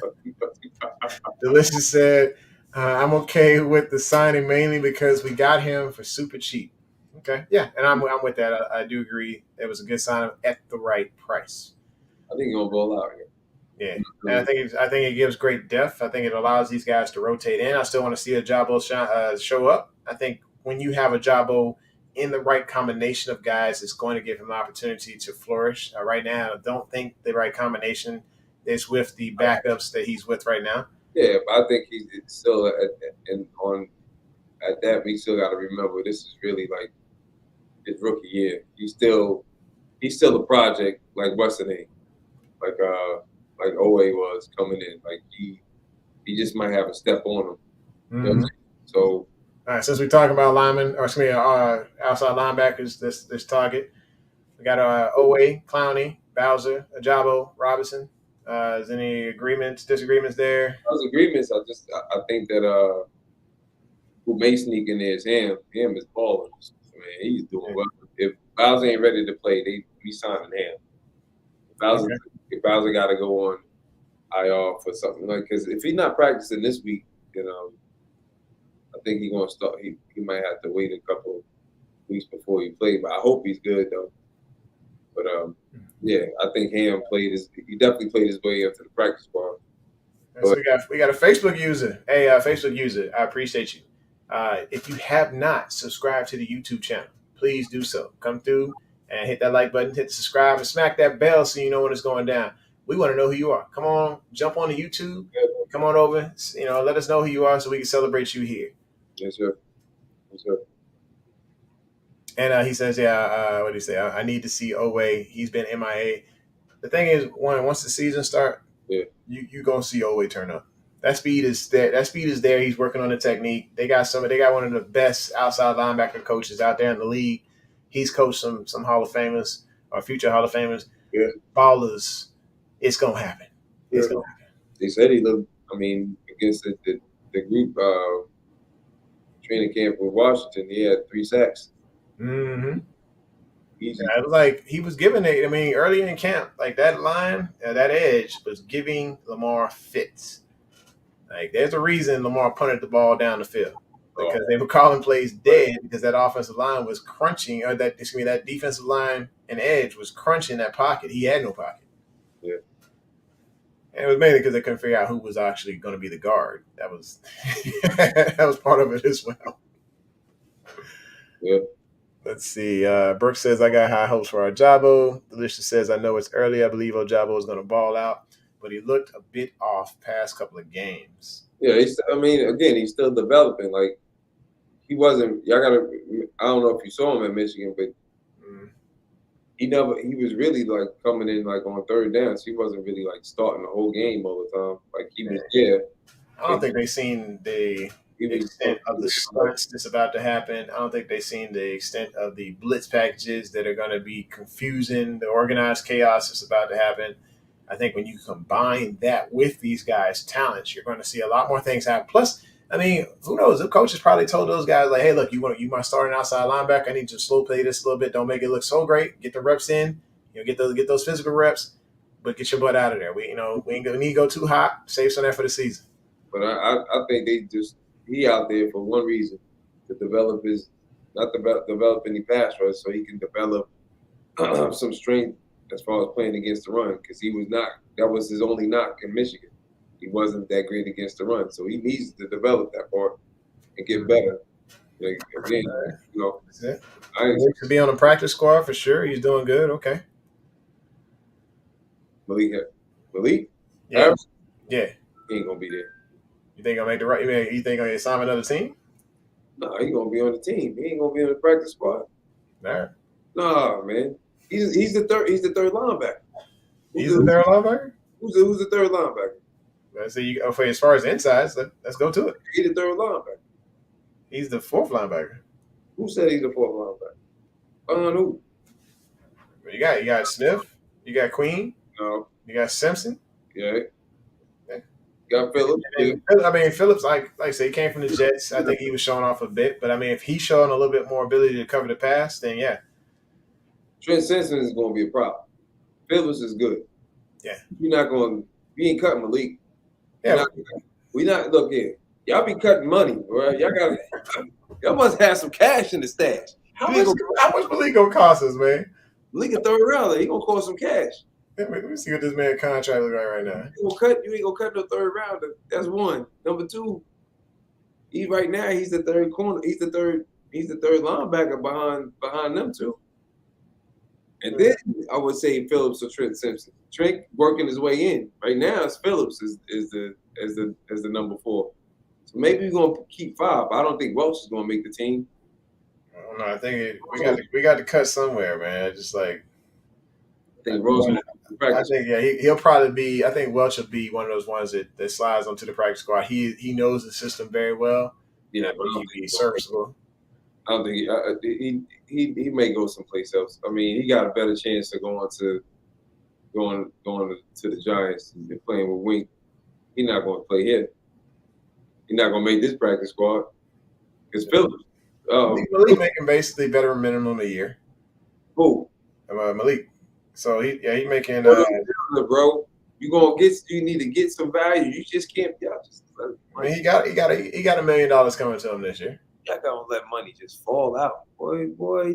Delicious said, "I'm okay with the signing mainly because we got him for super cheap." Okay, yeah, and I'm with that. I do agree. It was a good sign at the right price.
I think he's gonna ball out here.
Yeah, and I think it gives great depth. I think it allows these guys to rotate in. I still want to see a Jabo show up. I think when you have a Jabo in the right combination of guys, it's going to give him an opportunity to flourish. Right now, I don't think the right combination is with the backups that he's with right now.
Yeah, but I think he's still at that. We still got to remember this is really like his rookie year. He's still a project like what's the name, like Owe was coming in. Like he just might have a step on him.
Mm-hmm.
You know what I'm saying? So
all right, since we're talking about linemen, or excuse me, outside linebackers, this target, we got Owe, Clowney, Bowser, Ajabo, Robinson. Is any disagreements there?
Those agreements, I think that who may sneak in there is him. Him is balling. Man, he's doing well. If Bowser ain't ready to play, we signing him. If Bowser got to go on IR for something like, because if he's not practicing this week, I think he's gonna start. He might have to wait a couple weeks before he plays. But I hope he's good though. But yeah, I think Ham he definitely played his way up to the practice squad.
So we got a Facebook user. Hey, Facebook user, I appreciate you. If you have not subscribed to the YouTube channel, please do so. Come through and hit that like button, hit the subscribe, and smack that bell so you know when it's going down. We want to know who you are. Come on, jump on the YouTube. Come on over. Let us know who you are so we can celebrate you here.
Yes, sir. Yes, sir.
And he says, what did he say? I need to see Owe. He's been MIA. The thing is, once the season starts, you gonna see Owe turn up. That speed is there. He's working on the technique. They got one of the best outside linebacker coaches out there in the league. He's coached some Hall of Famers or future Hall of Famers.
Yeah.
Ballers. It's gonna happen. It's gonna happen.
They said he looked. I mean, against the group training camp with Washington, he had 3 sacks.
Mm-hmm. Easy. Yeah, it was like he was giving it. I mean, early in camp, like that line, that edge was giving Lamar fits. Like there's a reason Lamar punted the ball down the field because they were calling plays dead because that offensive line was crunching, or that defensive line and edge was crunching that pocket. He had no pocket.
Yeah.
And it was mainly because they couldn't figure out who was actually going to be the guard. That was part of it as well.
Yeah.
Let's see. Brooke says, I got high hopes for Ajabo. Delicious says, I know it's early. I believe Ajabo is going to ball out, but he looked a bit off past couple of games.
Yeah, he's still developing. Like, he wasn't – I don't know if you saw him at Michigan, but he was really, like, coming in, like, on third down. So he wasn't really, like, starting the whole game all the time. Like, he was there.
I don't think they've seen the extent of the stunts that's about to happen. I don't think they've seen the extent of the blitz packages that are going to be confusing, the organized chaos that's about to happen. I think when you combine that with these guys' talents, you're going to see a lot more things happen. Plus, I mean, who knows? The coaches probably told those guys, like, hey, look, you might start an outside linebacker. I need you to slow play this a little bit. Don't make it look so great. Get the reps in. Get those physical reps, but get your butt out of there. We need to go too hot. Save some of that for the season.
But I think he out there for one reason, to develop develop any pass rush so he can develop some strength as far as playing against the run, because that was his only knock in Michigan. He wasn't that great against the run. So he needs to develop that part and get better. Like, again,
That's it. He could be on the practice squad for sure. He's doing good. Okay.
Malik?
Yeah.
He ain't going to be there.
You think I'll make the right? You think I'll sign another team?
No, he's gonna be on the team. He ain't gonna be on the practice squad.
All right.
Nah, man. He's the third linebacker.
He's the third linebacker.
Who's the third linebacker?
Let's see. As far as insides, let's go to it.
He's the third linebacker.
He's the fourth linebacker.
Who said he's the fourth linebacker? Who?
You got Smith. You got Queen.
No.
You got Simpson.
Yeah. You got Phillips.
I mean, Phillips, like I say, he came from the Jets. I think he was showing off a bit. But, I mean, if he's showing a little bit more ability to cover the pass, then, yeah.
Trent Simpson is going to be a problem. Phillips is good.
Yeah.
You ain't cutting Malik.
Yeah.
We not look here. Y'all be cutting money, right? Y'all must have some cash in the stash.
How much Malik gonna cost us, man?
Malik a third rounder. He gonna cost some cash.
Let me see what this man's contract look like right now.
You ain't gonna cut no third rounder. That's one. Number two, he's the third corner. He's the third linebacker behind them two. And then I would say Phillips or Trent Simpson. Trent working his way in. Right now, it's Phillips is the number 4. So maybe we're gonna keep 5. I don't think Welch is gonna make the team.
I don't know. I think we got to cut somewhere, man. Just like
I think Welch.
I think he'll probably be. I think Welch will be one of those ones that slides onto the practice squad. He knows the system very well.
Yeah,
but he'd be serviceable.
I don't think he may go someplace else. I mean, he got a better chance of going to the Giants than playing with Wink. He's not going to play here. He's not going to make this practice squad. It's Phillips.
Malik making basically better minimum a year.
Who?
Malik. So he making.
Bro, you need to get some value. You just can't.
I mean, he got $1 million coming to him this year.
Y'all gonna let money just fall out, boy.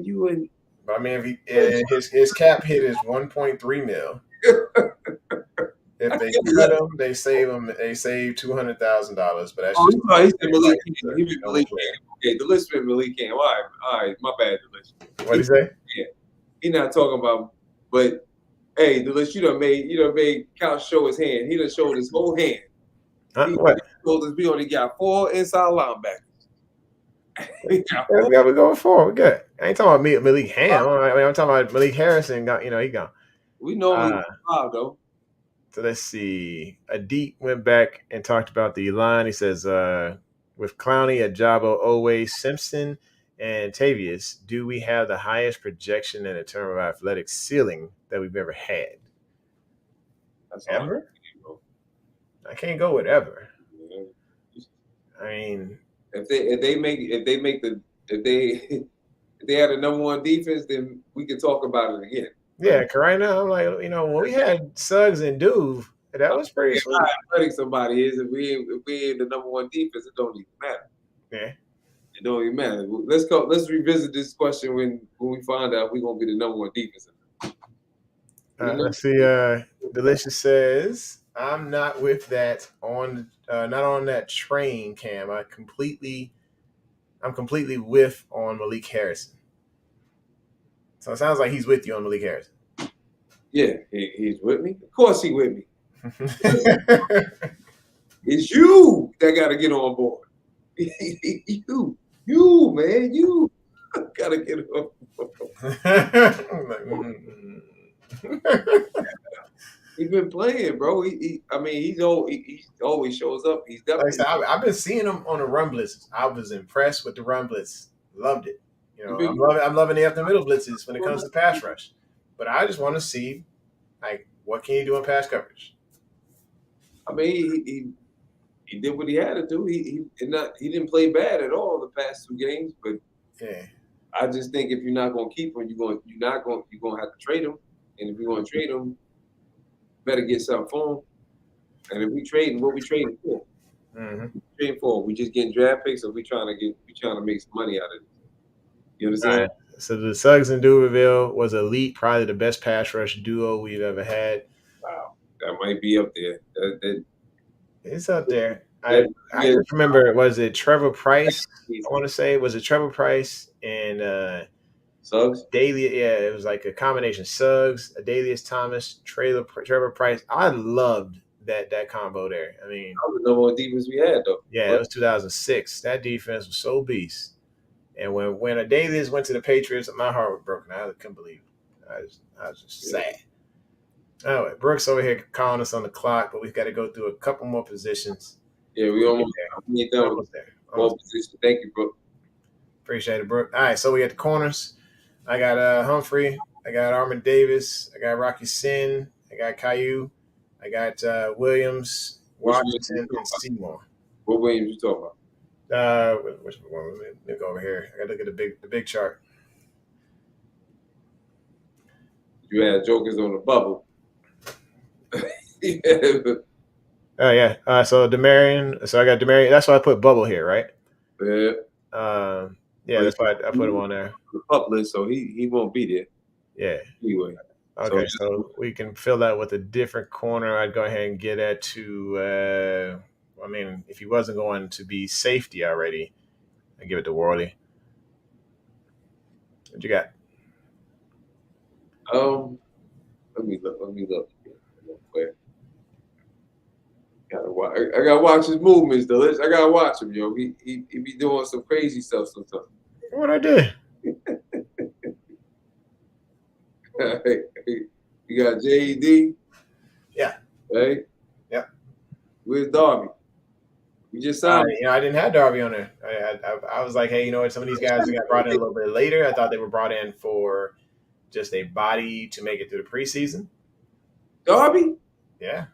You and.
But I mean, if his cap hit is 1.3 mil. If they cut him, they save $200,000. But that's
just he said Malik. He was Malik. Okay, the list been Malik came. All right, my bad, the list.
What did he say?
Yeah, he not talking about. But hey, the list you done made Couch show his hand. He done showed his whole hand.
What?
We only got 4 inside linebackers.
We going 4. We good. I ain't talking about Malik Ham. I'm talking about Malik Harrison. He gone.
We know he's 5 though.
So let's see. Adeep went back and talked about the line. He says, with Clowney, Ajabo, Owe, Simpson, and Tavius, do we have the highest projection in a term of athletic ceiling that we've ever had?
That's
ever? I can't go with ever. I mean, if
they had a number 1 defense, then we can talk about it again.
Yeah, cause right now I'm like, when we had Suggs and Duve, that was pretty sweet.
How athletic somebody is, if we ain't the number 1 defense, it don't even matter.
Yeah.
It don't even matter. Let's revisit this question when we find out we're gonna be the number 1 defense.
Let's see. Delicious says, I'm not with that not on that train, Cam. I'm completely with on Malik Harrison. So it sounds like he's with you on Malik Harrison.
Yeah, he's with me. Of course he's with me. It's you that got to get on board. You, man, you got to get on board. He's been playing, bro. He always shows up. He's definitely.
I've been seeing him on the run blitzes. I was impressed with the run blitz. Loved it. I'm loving the up the middle blitzes when it comes to pass rush. But I just want to see, what can you do in pass coverage?
I mean, he did what he had to do. He didn't play bad at all the past 2 games. But
yeah,
I just think if you're not going to keep him, you're going to have to trade him. And if you're going to trade him, better get something for him. And if we trade him, what we trading for?
Mm-hmm.
Trading for? We just getting draft picks, or we trying to make some money out of it? You understand?
Right. So the Suggs and Duvernay was elite, probably the best pass rush duo we've ever had.
Wow, that might be up there.
It's up there. I just remember, was it Trevor Price? I want to say, was it Trevor Price and
Suggs?
Daly? Yeah, it was like a combination. Suggs, Adalius Thomas, Trevor Price. I loved that combo there. I mean,
that was the number 1 defense we had, though.
Yeah, it was 2006. That defense was so beast. And when Adalius went to the Patriots, my heart was broken. I couldn't believe it. I was just sad. Anyway, Brooks over here calling us on the clock, but we've got to go through a couple more positions.
Yeah, we almost need done with
Almost there.
ball position. Thank you, bro.
Appreciate it, Brooke. All right, so we got the corners. I got Humphrey. I got Armin Davis. I got Rocky Sin. I got Caillou. I got Williams, Washington, and Seymour.
What Williams you talking about?
Which one? Let me go over here. I got to look at the big chart.
You had jokers on the bubble.
Oh yeah. So Demarion. So I got Demarion. That's why I put bubble here, right?
Yeah.
Yeah, that's why I put him on there.
The pup list, so he won't be there.
Yeah.
Anyway.
Okay, so we can fill that with a different corner. I'd go ahead and get that to. I mean, if he wasn't going to be safety already, I'd give it to Worley. What you got?
Let me look. Where? I gotta watch his movements though. I gotta watch him, yo. He be doing some crazy stuff sometimes.
What I did?
You got JED.
Yeah.
Right.
Yep.
Where's Darby? We just signed.
I didn't have Darby on there. I was like, hey, you know what? Some of these guys got brought in a little bit later. I thought they were brought in for just a body to make it through the preseason.
Darby?
Yeah.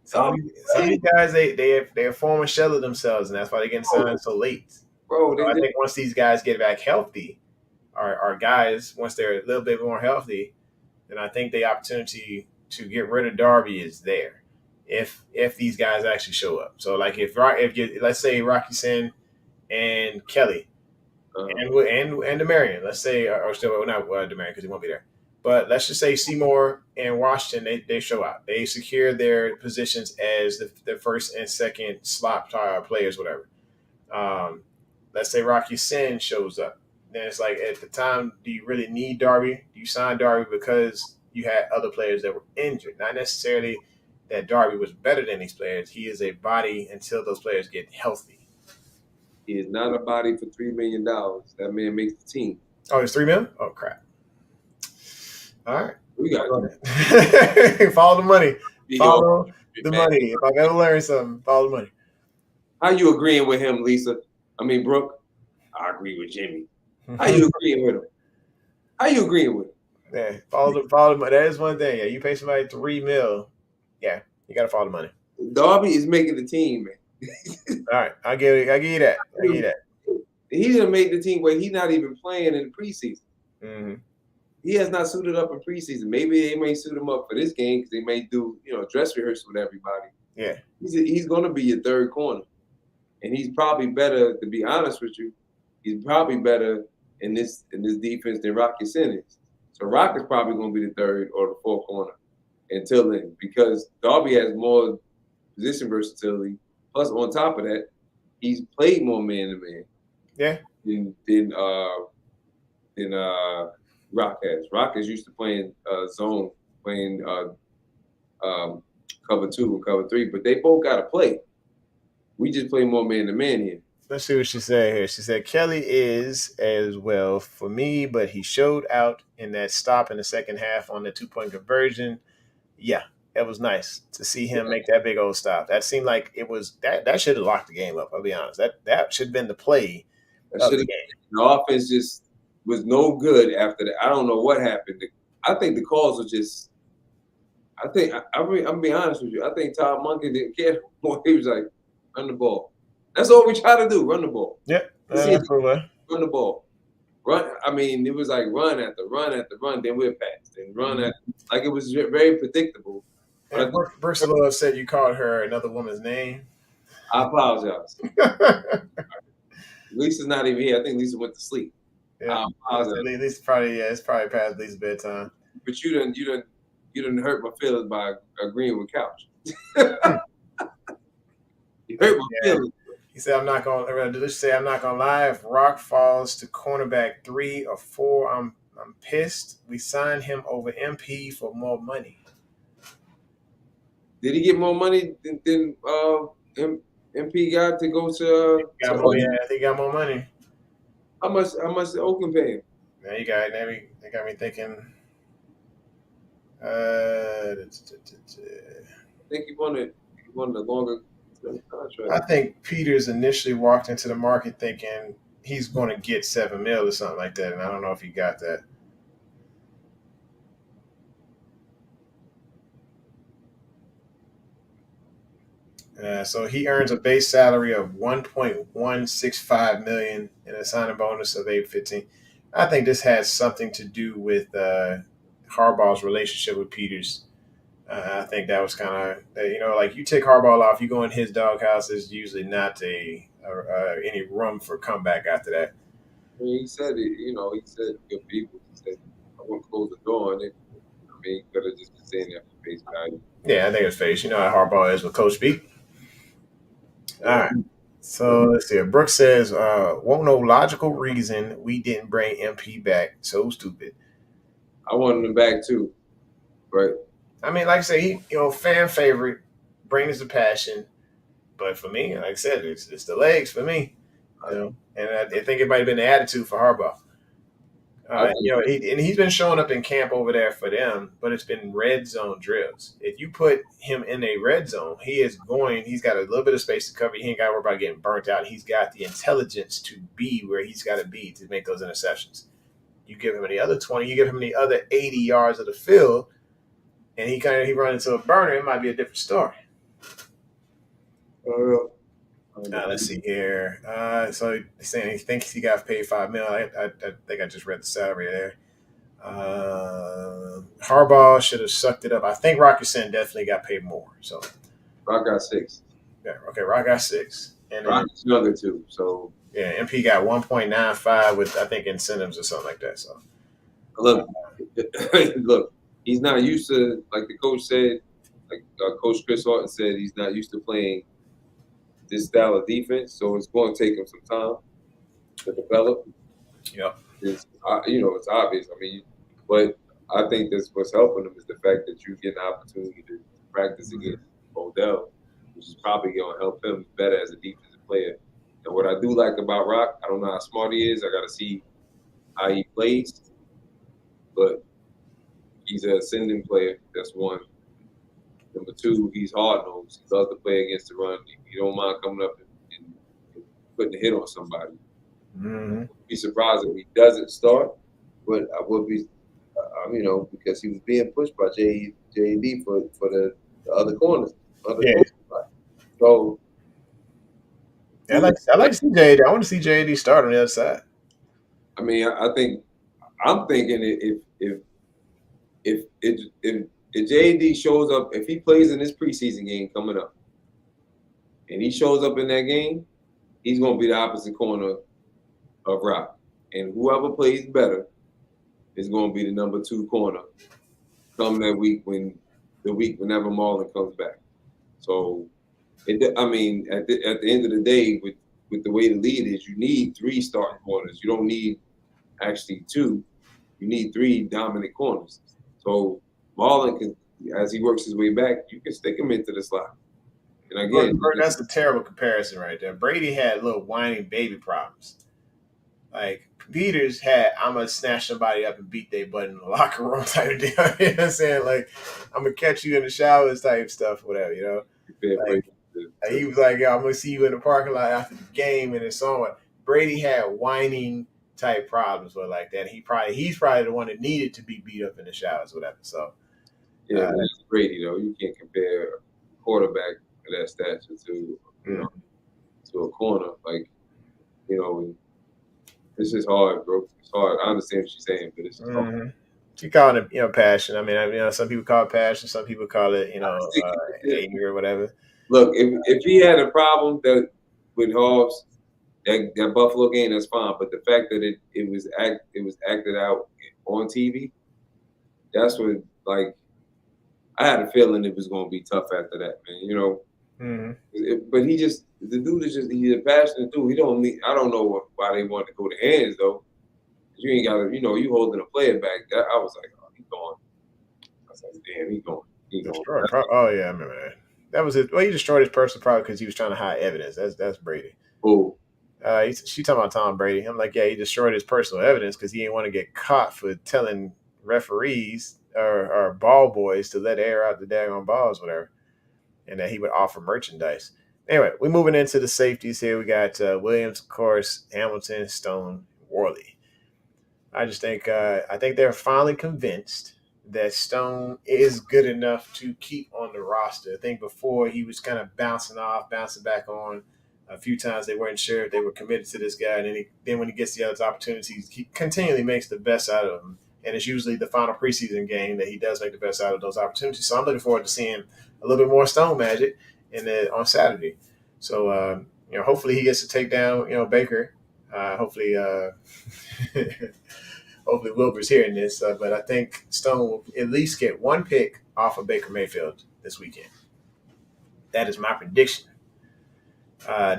Some of these guys, they're forming a shell of themselves, and that's why they're getting signed so late.
Bro,
So I think once these guys get back healthy, our guys, once they're a little bit more healthy, then I think the opportunity to get rid of Darby is there. If these guys actually show up. So like if you, let's say Rocky Sin and Kelly and Demarion, let's say or still not Demarion because he won't be there. But let's just say Seymour and Washington, they show out. They secure their positions as the first and second slot players, whatever. Let's say Rocky Sin shows up. Then it's like at the time, do you really need Darby? Do you sign Darby because you had other players that were injured? Not necessarily that Darby was better than these players. He is a body until those players get healthy.
He is not a body for $3 million. That man makes the team.
Oh, it's $3 million? Oh, crap. All right.
We got
it. Follow the money. Follow the money. If I've ever learned something, follow the money.
How you agreeing with him, Lisa? I mean, Brooke? I agree with Jimmy. How you agreeing with him? How you agreeing with him?
Yeah, follow the money. That is one thing. Yeah, you pay somebody $3 million. Yeah, you got to follow the money.
Darby is making the team, man.
All right, I give you that.
He didn't make the team where he's not even playing in the preseason.
Mm-hmm.
He has not suited up in preseason. Maybe they may suit him up for this game because they may do, dress rehearsal with everybody.
Yeah,
he's going to be your third corner, and he's probably better. To be honest with you, he's probably better in this defense than Rocky Sin is. So Rock is probably going to be the third or the fourth corner until then, because Darby has more position versatility. Plus, on top of that, he's played more man-to-man.
Yeah.
Than Rock has. Rock is used to playing zone, playing cover 2 and cover 3, but they both got to play. We just play more man-to-man here.
Let's see what she said here. She said, Kelly is as well for me, but he showed out in that stop in the second half on the 2-point conversion. Yeah, it was nice to see him make that big old stop. That seemed like it was that should have locked the game up, I'll be honest. That should have been the play of the game.
The offense just was no good after that. I don't know what happened. I think the calls were just – I'm going to be honest with you. I think Todd Monken didn't care more. He was like, run the ball. That's all we try to do, run the ball.
Yep.
Run the ball. Run. I mean, it was like run after run after run, then we're past. And run after – like it was very predictable.
And Brooks Love said you called her another woman's name.
I apologize. Lisa's not even here. I think Lisa went to sleep.
Yeah. It's probably past Lisa's bedtime.
But you done hurt my feelings by agreeing with Couch. You hurt my feelings.
He said, I'm not gonna lie. If Rock falls to cornerback 3 or 4, I'm pissed. We signed him over MP for more money.
Did he get more money than MP got to go to?
I think he got more money.
How much did Oakland pay him?
Now they got me thinking.
I think he wanted the longer
I
contract.
think Peters initially walked into the market thinking he's going to get $7 million or something like that, and I don't know if he got that. So he earns a base salary of $1.165 million and a signing bonus of $815. I think this has something to do with Harbaugh's relationship with Peters. I think that was kind of like you take Harbaugh off, you go in his doghouse. There's usually not any room for comeback after that.
I mean, he said it. He said good people. He said I won't close the door on it. I mean, he could have just been saying that for face value.
Yeah, I think it's face. You know how Harbaugh is with Coach speak. All right. So let's see. Brooks says, won't no logical reason we didn't bring MP back. So stupid.
I wanted him back too, but
I mean, like I say, he, fan favorite, brings the passion. But for me, like I said, it's the legs for me. And I think it might have been the attitude for Harbaugh. He's been showing up in camp over there for them, but it's been red zone drills. If you put him in a red zone, he's got a little bit of space to cover. He ain't got to worry about getting burnt out. He's got the intelligence to be where he's got to be to make those interceptions. You give him the other 20, you give him the other 80 yards of the field, and he runs into a burner, it might be a different story. Let's see here. So he's saying he thinks he got paid $5 million. I think I just read the salary there. Harbaugh should have sucked it up. I think Rock Ya-Sin definitely got paid more. So
Rock got 6.
Yeah, okay, Rock got 6. And
Rock is younger too. So
yeah, MP got 1.95 with I think incentives or something like that. So
look, he's not used to, like the coach said, like Coach Chris Horton said, he's not used to playing this style of defense, so it's going to take him some time to develop.
Yep.
It's obvious. I mean, but I think that's what's helping him is the fact that you get an opportunity to practice against Odell, which is probably going to help him better as a defensive player. And what I do like about Rock, I don't know how smart he is. I got to see how he plays, but he's an ascending player. That's one. Number 2, he's hard-nosed. He loves to play against the run. He don't mind coming up and putting a hit on somebody.
Mm-hmm.
I'd be surprised if he doesn't start, but I would be, because he was being pushed by JD for the other corners. So
I like to see JD. I want to see JD start on the other side.
I mean, I'm thinking if JD shows up, if he plays in this preseason game coming up, and he shows up in that game, he's going to be the opposite corner of Rock. And whoever plays better is going to be the number 2 corner come that week whenever Marlon comes back. So, at the end of the day, with the way the lead is, you need 3 starting corners. You don't need actually 2. You need 3 dominant corners. So Marlon can, as he works his way back, you can stick him into the slot. And again,
that's a terrible comparison right there. Brady had little whining baby problems. Like Peters had, I'm gonna snatch somebody up and beat their butt in the locker room type of deal. You know what I'm saying? Like, I'm gonna catch you in the showers type stuff, whatever, Like, he was like, I'm gonna see you in the parking lot after the game, and it's on. Brady had whining type problems with like that. He's probably the one that needed to be beat up in the showers, whatever. So
yeah, that's Brady though. You can't compare a quarterback of that stature to a corner. Like, it's just hard, bro. It's hard. I understand what she's saying, but it's just hard.
She calling it, passion. I mean, some people call it passion, some people call it, anger or whatever.
Look, if he had a problem with Hobbs, that Buffalo game, that's fine. But the fact that it was acted out on TV, that's what, like, I had a feeling it was going to be tough after that, man. But the dude is he's a passionate dude. He don't need. I don't know why they want to go to hands though. You ain't got to, you holding a player back. I was like, oh, he's gone. I was like, damn, he's gone. He's gone.
Oh yeah, I remember that. That was it. Well, he destroyed his personal property because he was trying to hide evidence. That's Brady.
Oh.
She talking about Tom Brady. I'm like, yeah, he destroyed his personal evidence because he didn't want to get caught for telling referees or ball boys to let air out the daggone balls, whatever, and that he would offer merchandise. Anyway, we're moving into the safeties here. We got Williams, of course, Hamilton, Stone, Worley. I just think I think they're finally convinced that Stone is good enough to keep on the roster. I think before he was kind of bouncing off, bouncing back on. A few times they weren't sure if they were committed to this guy, and then when he gets the other opportunities, he continually makes the best out of them. And it's usually the final preseason game that he does make the best out of those opportunities. So I'm looking forward to seeing a little bit more Stone magic on Saturday. So hopefully he gets to take down Baker. Hopefully Wilbur's hearing this, but I think Stone will at least get one pick off of Baker Mayfield this weekend. That is my prediction.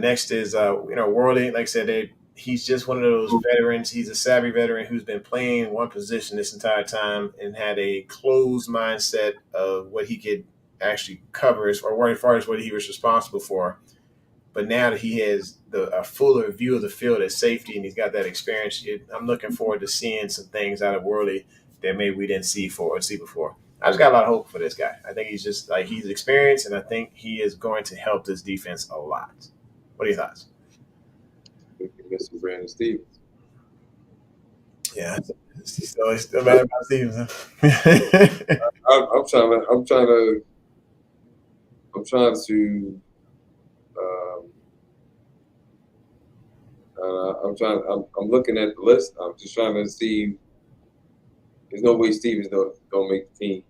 Next is Worley. Like I said, he's just one of those veterans. He's a savvy veteran who's been playing one position this entire time and had a closed mindset of what he could actually cover as far as what he was responsible for. But now that he has a fuller view of the field as safety and he's got that experience, I'm looking forward to seeing some things out of Worley that maybe we didn't see before. I just got a lot of hope for this guy. I think he's experienced, and I think he is going to help this defense a lot. What are your thoughts?
Mr. Brandon Stevens.
Yeah, it's still mad about Stevens.
I'm looking at the list. I'm just trying to see. There's no way Stevens don't make the team.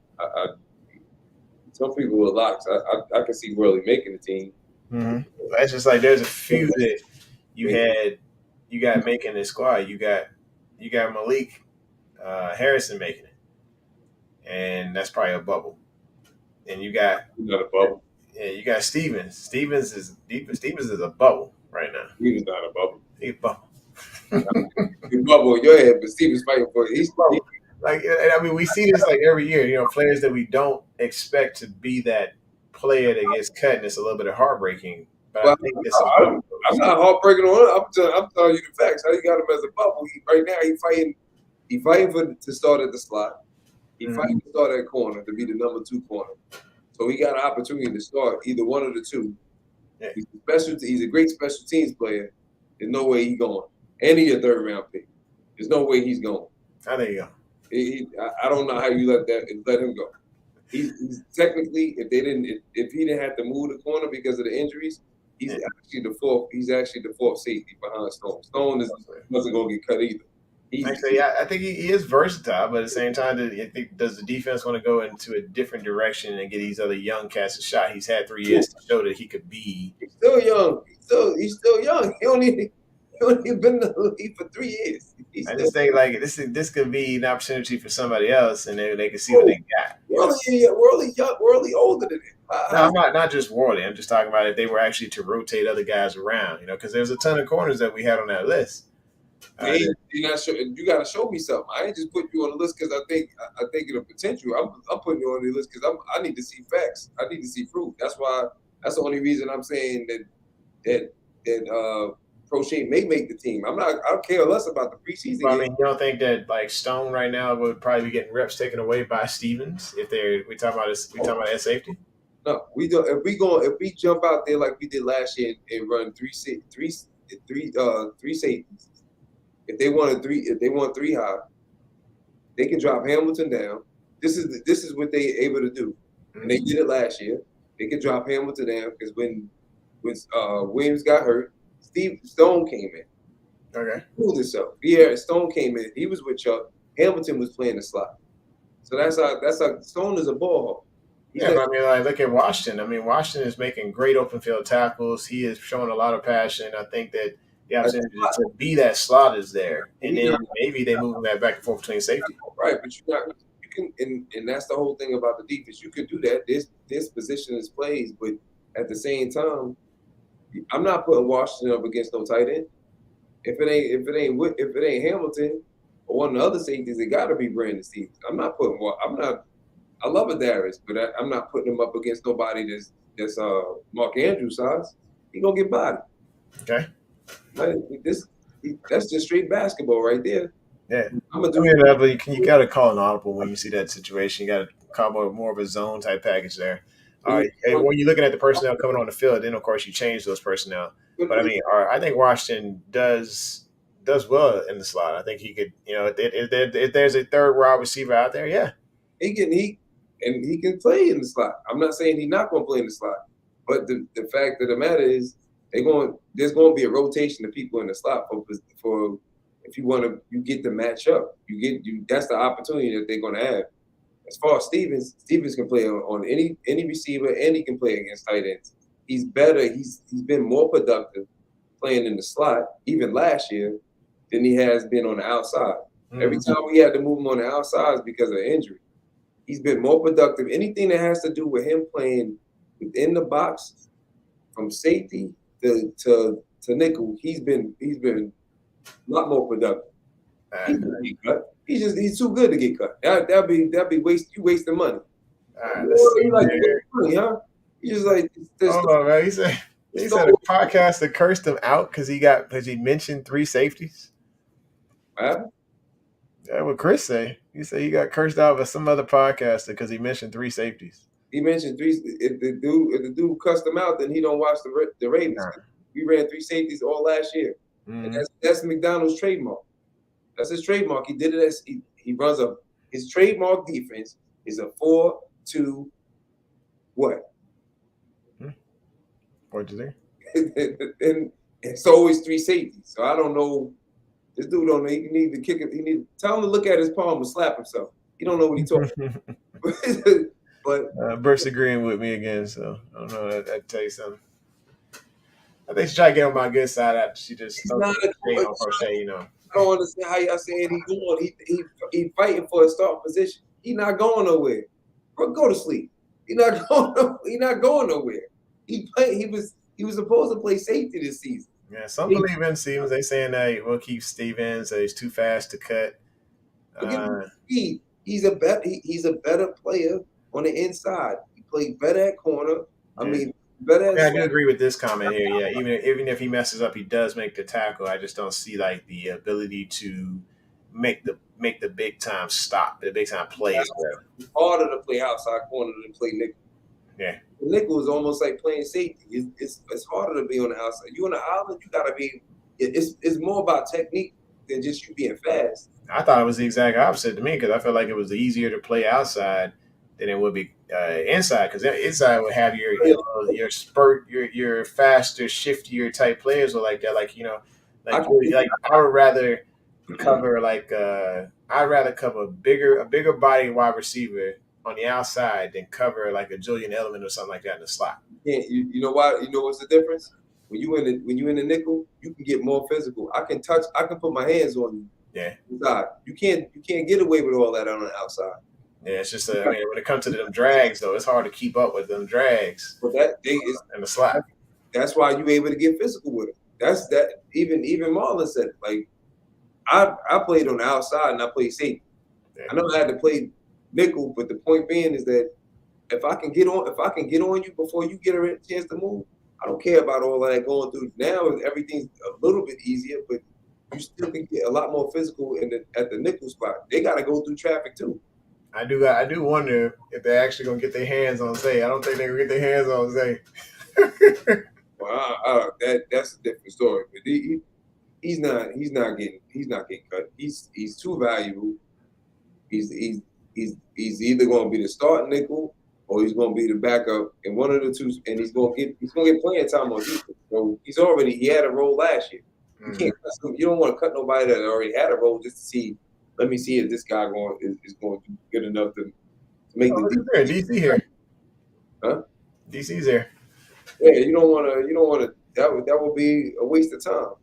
Some people with locks. I can see Worley making the team.
Mm-hmm. That's just like there's a few that you got making this squad. You got Malik Harrison making it, and that's probably a bubble. And you got
not a bubble.
Yeah, you got Stevens. Stevens is a bubble right now.
He's not a bubble.
He's a bubble.
He's a bubble in your head, but Stevens fighting for it. He's bubble.
We see this like every year. Players that we don't expect to be that player that gets cut, and it's a little bit of heartbreaking. But I think
I'm not heartbreaking on it. I'm telling you the facts. How you got him as a bubble? Right now, he fighting to start at the slot. He fighting to start at corner to be the number 2 corner. So he got an opportunity to start either one of the two. Yeah. He's a great special teams player. There's no way he's going. And he's a 3rd round pick. There's no way he's going.
There you go.
I don't know how you let him go. He's technically, if he didn't have to move the corner because of the injuries, he's actually the 4th. He's actually the 4th safety behind Stone. Stone wasn't going to get cut either.
I think he is versatile, but at the same time, I think does the defense want to go into a different direction and get these other young cats a shot? He's had 3 years to show that he could be.
He's still young. He's still young. He only been in the league for 3 years.
I just think like this could be an opportunity for somebody else, and they can see what they got.
Worley older than him.
No, I'm not just Worley. I'm just talking about if they were actually to rotate other guys around, because there's a ton of corners that we had on that list.
You got to show me something. I ain't just put you on the list because I think of the potential. I'm putting you on the list because I need to see facts. I need to see proof. That's the only reason I'm saying that Prochet may make the team. I don't care less about the preseason.
Well, you don't think that like Stone right now would probably be getting reps taken away by Stevens if we talking about that safety?
No, we don't. If we jump out there like we did last year and run three safeties, if they want 3 high, they can drop Hamilton down. This is what they able to do, and they did it last year. They can drop Hamilton down because when Williams got hurt, Stone came in.
Okay.
Proved himself. Yeah, Stone came in. He was with Chuck. Hamilton was playing the slot. So that's how Stone is a ball hawk.
But look at Washington. Washington is making great open field tackles. He is showing a lot of passion. I think that the opportunity to be that slot is there, and then maybe they move that back and forth between safety.
Right, but you can, and that's the whole thing about the defense. You could do that. This position is plays, but at the same time, I'm not putting Washington up against no tight end. If it ain't Hamilton or one of the other safeties, it got to be Brandon Stevens. I love Adarius, but I'm not putting him up against nobody that's Mark Andrews size. He gonna get bodied.
Okay.
That's just straight basketball right there.
Yeah.
I'm gonna
I
do.
mean, you got to call an audible when you see that situation. You got to call more of a zone type package there. Hey, when you're looking at the personnel coming on the field, then of course you change those personnel. But I mean, I think Washington does well in the slot. I think he could, if there's a third wide receiver out there, yeah.
He can play in the slot. I'm not saying he's not going to play in the slot, but the fact of the matter is there's going to be a rotation of people in the slot for if you get the match up, that's the opportunity that they're going to have. As far as Stevens can play on any receiver and he can play against tight ends. He's better. He's been more productive playing in the slot even last year than he has been on the outside. Every time we had to move him on the outside is because of injury. He's been more productive. Anything that has to do with him playing within the box, from safety to nickel, he's been a lot more productive. He can get cut. He's too good to get cut. That'd be wasting money. You like to waste money, huh? You just like
hold on, man. He said a podcast that cursed him out because he mentioned 3 safeties.
What happened?
That's what Chris say. He said he got cursed out by some other podcaster because he mentioned 3 safeties.
He mentioned 3. If the dude cussed him out, then he don't watch the Ravens. Nah. We ran 3 safeties all last year, and that's McDonald's trademark. That's his trademark. He did it as he runs his trademark defense is a 4-2 what?
What'd you
think? and it's always 3 safeties. So I don't know. This dude don't know. He need to kick it. He need tell him to look at his palm and slap himself. He don't know what he's talking about. But
Bert's agreeing with me again, so I don't know. I'd tell you something. I think she tried to get on my good side after she just on crochet, you know.
I don't understand how y'all saying he's going. He fighting for a start position. He not going nowhere. Bro, go to sleep. He not going nowhere. He was supposed to play safety this season.
Yeah, some believe in Stevens. They saying that we'll keep Stevens. That he's too fast to cut.
He's a better player on the inside. He plays better at corner. I mean, better.
I do agree with this comment here. Yeah, even if he messes up, he does make the tackle. I just don't see like the ability to make the big time stop, the big time plays.
It's harder to play outside corner than play nickel.
Yeah,
the nickel is almost like playing safety. It's harder to be on the outside. You on the island, you gotta be. It's more about technique than just you being fast.
I thought it was the exact opposite to me because I felt like it was easier to play outside than it would be inside, because inside would have your spurt, your faster, shiftier type players or like that. Like I would rather cover I'd rather cover a bigger body wide receiver on the outside than cover like a Julian Edelman or something like that in the slot.
Yeah, you know why? You know what's the difference? When you in the nickel, you can get more physical. I can put my hands on you.
Yeah.
Inside. You can't get away with all that on the outside.
Yeah, it's just when it comes to them drags though, it's hard to keep up with them drags.
But that thing is
in the slot.
That's why you're able to get physical with it. Even Marlon said it. Like I played on the outside and I played safety. Yeah. I know I had to play nickel, but the point being is that if I can get on you before you get a chance to move, I don't care about all that going through. Now everything's a little bit easier, but you still can get a lot more physical at the nickel spot. They got to go through traffic too.
I do wonder if they're actually gonna get their hands on Zay. I don't think they're gonna get their hands on Zay.
Well, that's a different story. But he's not getting cut. He's too valuable. He's either gonna be the starting nickel or he's gonna be the backup in one of the two, and he's gonna get playing time on defense. So he had a role last year. You don't want to cut nobody that already had a role just to see. Let me see if this guy is going to do good enough to make the
DC here.
Huh?
DC's here.
Yeah, you don't want to. That would be a waste of time.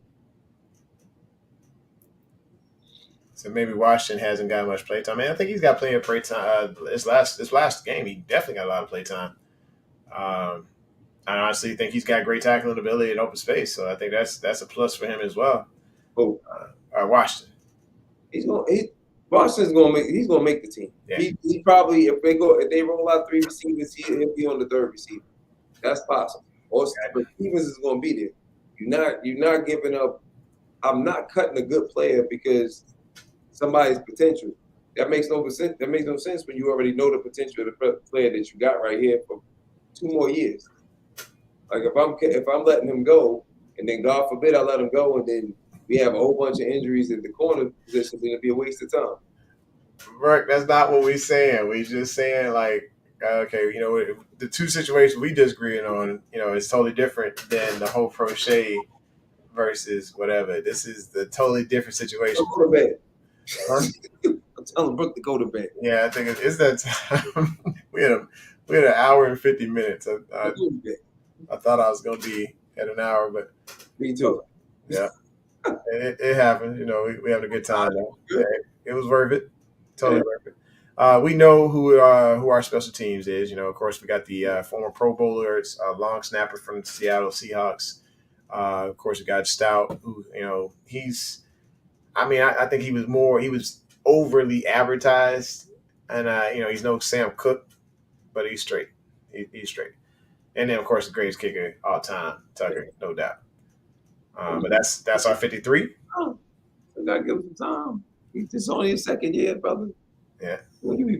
So maybe Washington hasn't got much play time. I think he's got plenty of play time. This last game, he definitely got a lot of play time. I honestly think he's got great tackling ability in open space, so I think that's a plus for him as well. Washington.
Washington's gonna make the team. Yeah. He probably if they roll out 3 receivers, he'll be on the 3rd receiver. That's possible. But Stevens is gonna be there. You're not giving up. I'm not cutting a good player because somebody's potential. That makes no sense. That makes no sense when you already know the potential of the player that you got right here for 2 more years. Like if I'm letting him go, and then God forbid I let him go, and then we have a whole bunch of injuries at the corner position, then it'd be a waste of time.
Right, that's not what we're saying. We just saying like, okay, the two situations we disagreeing on, it's totally different than the whole crochet versus whatever. This is the totally different situation.
Go to bed.
Huh?
I'm telling Brooke to go to bed.
Yeah, I think it's that time. we had an hour and 50 minutes. I thought I was gonna be at an hour, but
me too.
Yeah, it happened. We had a good time. Yeah, it was worth it. Totally worth it. We know who our special teams is. Of course, we got the former Pro Bowlers, long snapper from the Seattle Seahawks. Of course, we got Stout, who he's. I mean, I think he was overly advertised, and he's no Sam Cook, but he's straight. He's straight. And then, of course, the greatest kicker all time, Tucker, no doubt. But that's our 53.
Oh, I gotta give him time. He's only his second year, brother.
Yeah.
Well, you be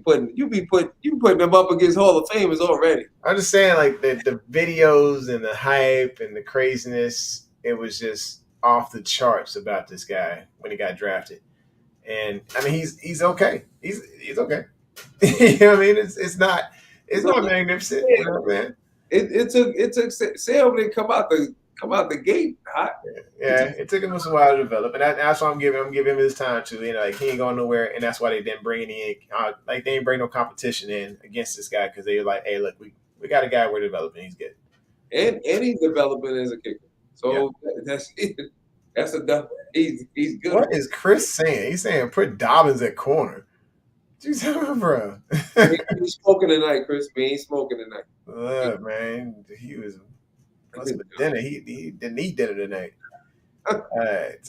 putting them up against Hall of Famers already.
I'm just saying, like the videos and the hype and the craziness, it was just off the charts about this guy when he got drafted. And I mean, he's okay. He's okay. You know what I mean? It's not magnificent. You know what I'm saying?
It took Sam to come out the gate hot.
Yeah, it took him a while to develop, and that's why I'm giving him his time too. Like he ain't going nowhere, and that's why they didn't bring any they didn't bring no competition in against this guy because they were like, hey, look, we got a guy we're developing. He's good,
and he's developing as a kicker. So that's it. That's he's good.
What is Chris saying? He's saying put Dobbins at corner. Jeez, bro.
He's smoking tonight, Chris. We ain't smoking tonight.
Man, he was. What's for dinner? He didn't eat dinner tonight. All right.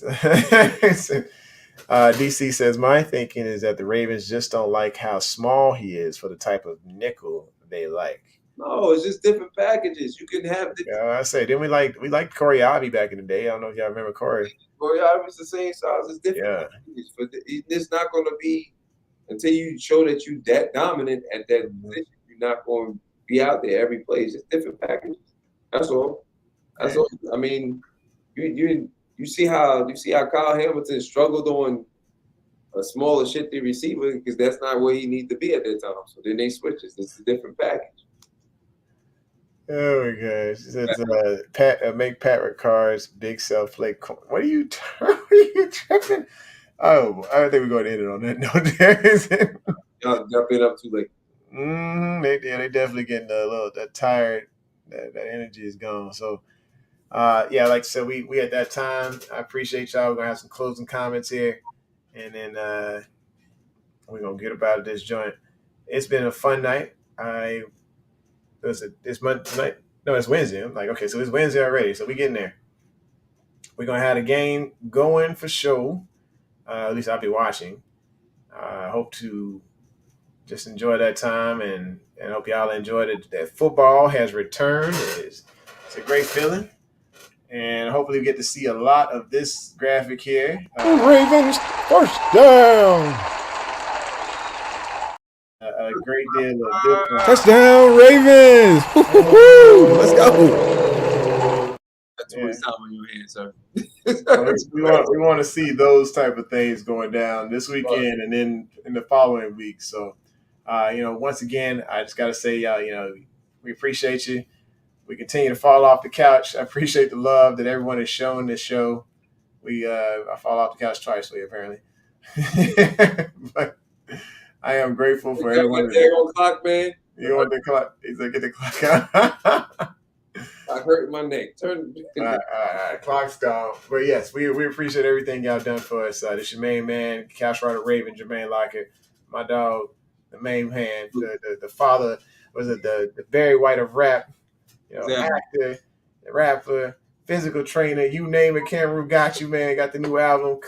DC says, my thinking is that the Ravens just don't like how small he is for the type of nickel they like.
No, it's just different packages. You can have the.
Yeah, I say, didn't we liked Corey Abbey back in the day? I don't know if y'all remember Corey.
Corey Abbey was the same size. It's different packages, but it's not going to be until you show that you that dominant at that position. You're not going to be out there every play. It's just different packages. That's all. That's all. I mean, you see how Kyle Hamilton struggled on a smaller shifty receiver because that's not where he needs to be at that time. So then they switches. It's a different package.
Oh my gosh! It says, make Patrick Carr's big self play. What are you tripping? Oh, I don't think we're going to end it on that note.
Y'all been up too late.
They definitely getting a little tired. That energy is gone. So, like I said, we at that time. I appreciate y'all. We're gonna have some closing comments here, and then we're gonna get about this joint. It's been a fun night. It's Monday night. No, it's Wednesday. I'm like, okay, so it's Wednesday already. So we getting there. We're gonna have a game going for sure. At least I'll be watching. I hope to just enjoy that time and hope y'all enjoyed it. That football has returned. It's a great feeling. And hopefully we get to see a lot of this graphic here.
Ravens first down.
A great deal of different.
Touchdown, Ravens. Let's go.
That's what time on your hands, sir.
we want to see those type of things going down this weekend and then in the following week. So, once again, I just got to say, we appreciate you. We continue to fall off the couch. I appreciate the love that everyone has shown this show. I fall off the couch twice, apparently. But I am grateful for everyone.
On clock, man.
You want the clock? He's like, get the clock out.
I hurt my neck. Turn.
All right. Clock's down. But yes, we appreciate everything y'all done for us. This is your main man, Cash Rider Raven, Jermaine Lockett, my dog, the main man, the father, the Barry White of rap, actor, rapper, physical trainer, you name it. Cameroon got you, man. Got the new album.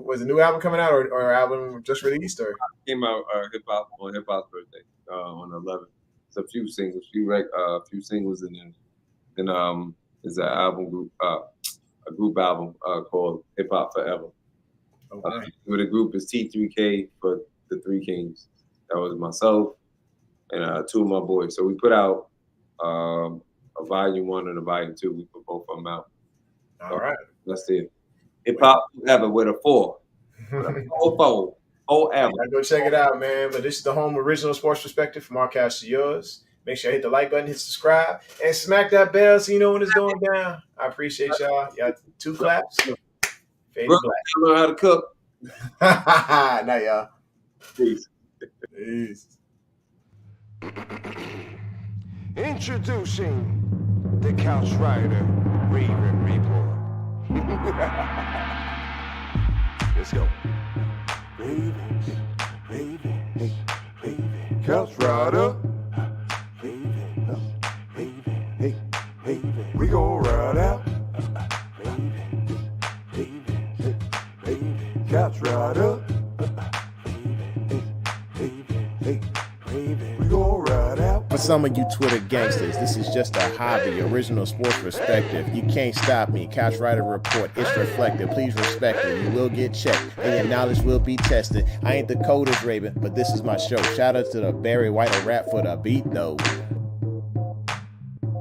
Was the new album coming out or album just released? Or
came out hip hop on hip hop's birthday on the 11th. It's a few singles, few singles, and then there's an album group, a group album called Hip Hop Forever.
Okay.
With the group is T3K for the Three Kings. That was myself and 2 of my boys. So we put out a volume 1 and a volume 2. We put both of them out.
All right.
That's it. Hip hop ever with a 4. Whole album.
Go check it out, man. But this is the home original sports perspective from our cast to yours. Make sure you hit the like button, hit subscribe, and smack that bell so you know when it's going down. I appreciate y'all. Y'all 2 claps. Fade
Bro,
black.
I learn how to cook.
Night, y'all.
Peace.
Peace.
Introducing the Couch Rider Raven Report. Let's go. Ravens, Ravens, Ravens. Couch Rider. Ravens, Ravens, Ravens. We gon' ride out. Ravens, Ravens, Ravens. Couch Rider. We gon' ride out.
For some of you Twitter gangsters, this is just a hobby, original sports perspective. You can't stop me. Couch Rider Report, it's reflective. Please respect it. You will get checked, and your knowledge will be tested. I ain't the coldest Raven, but this is my show. Shout out to the Barry White of rap for the beat, though.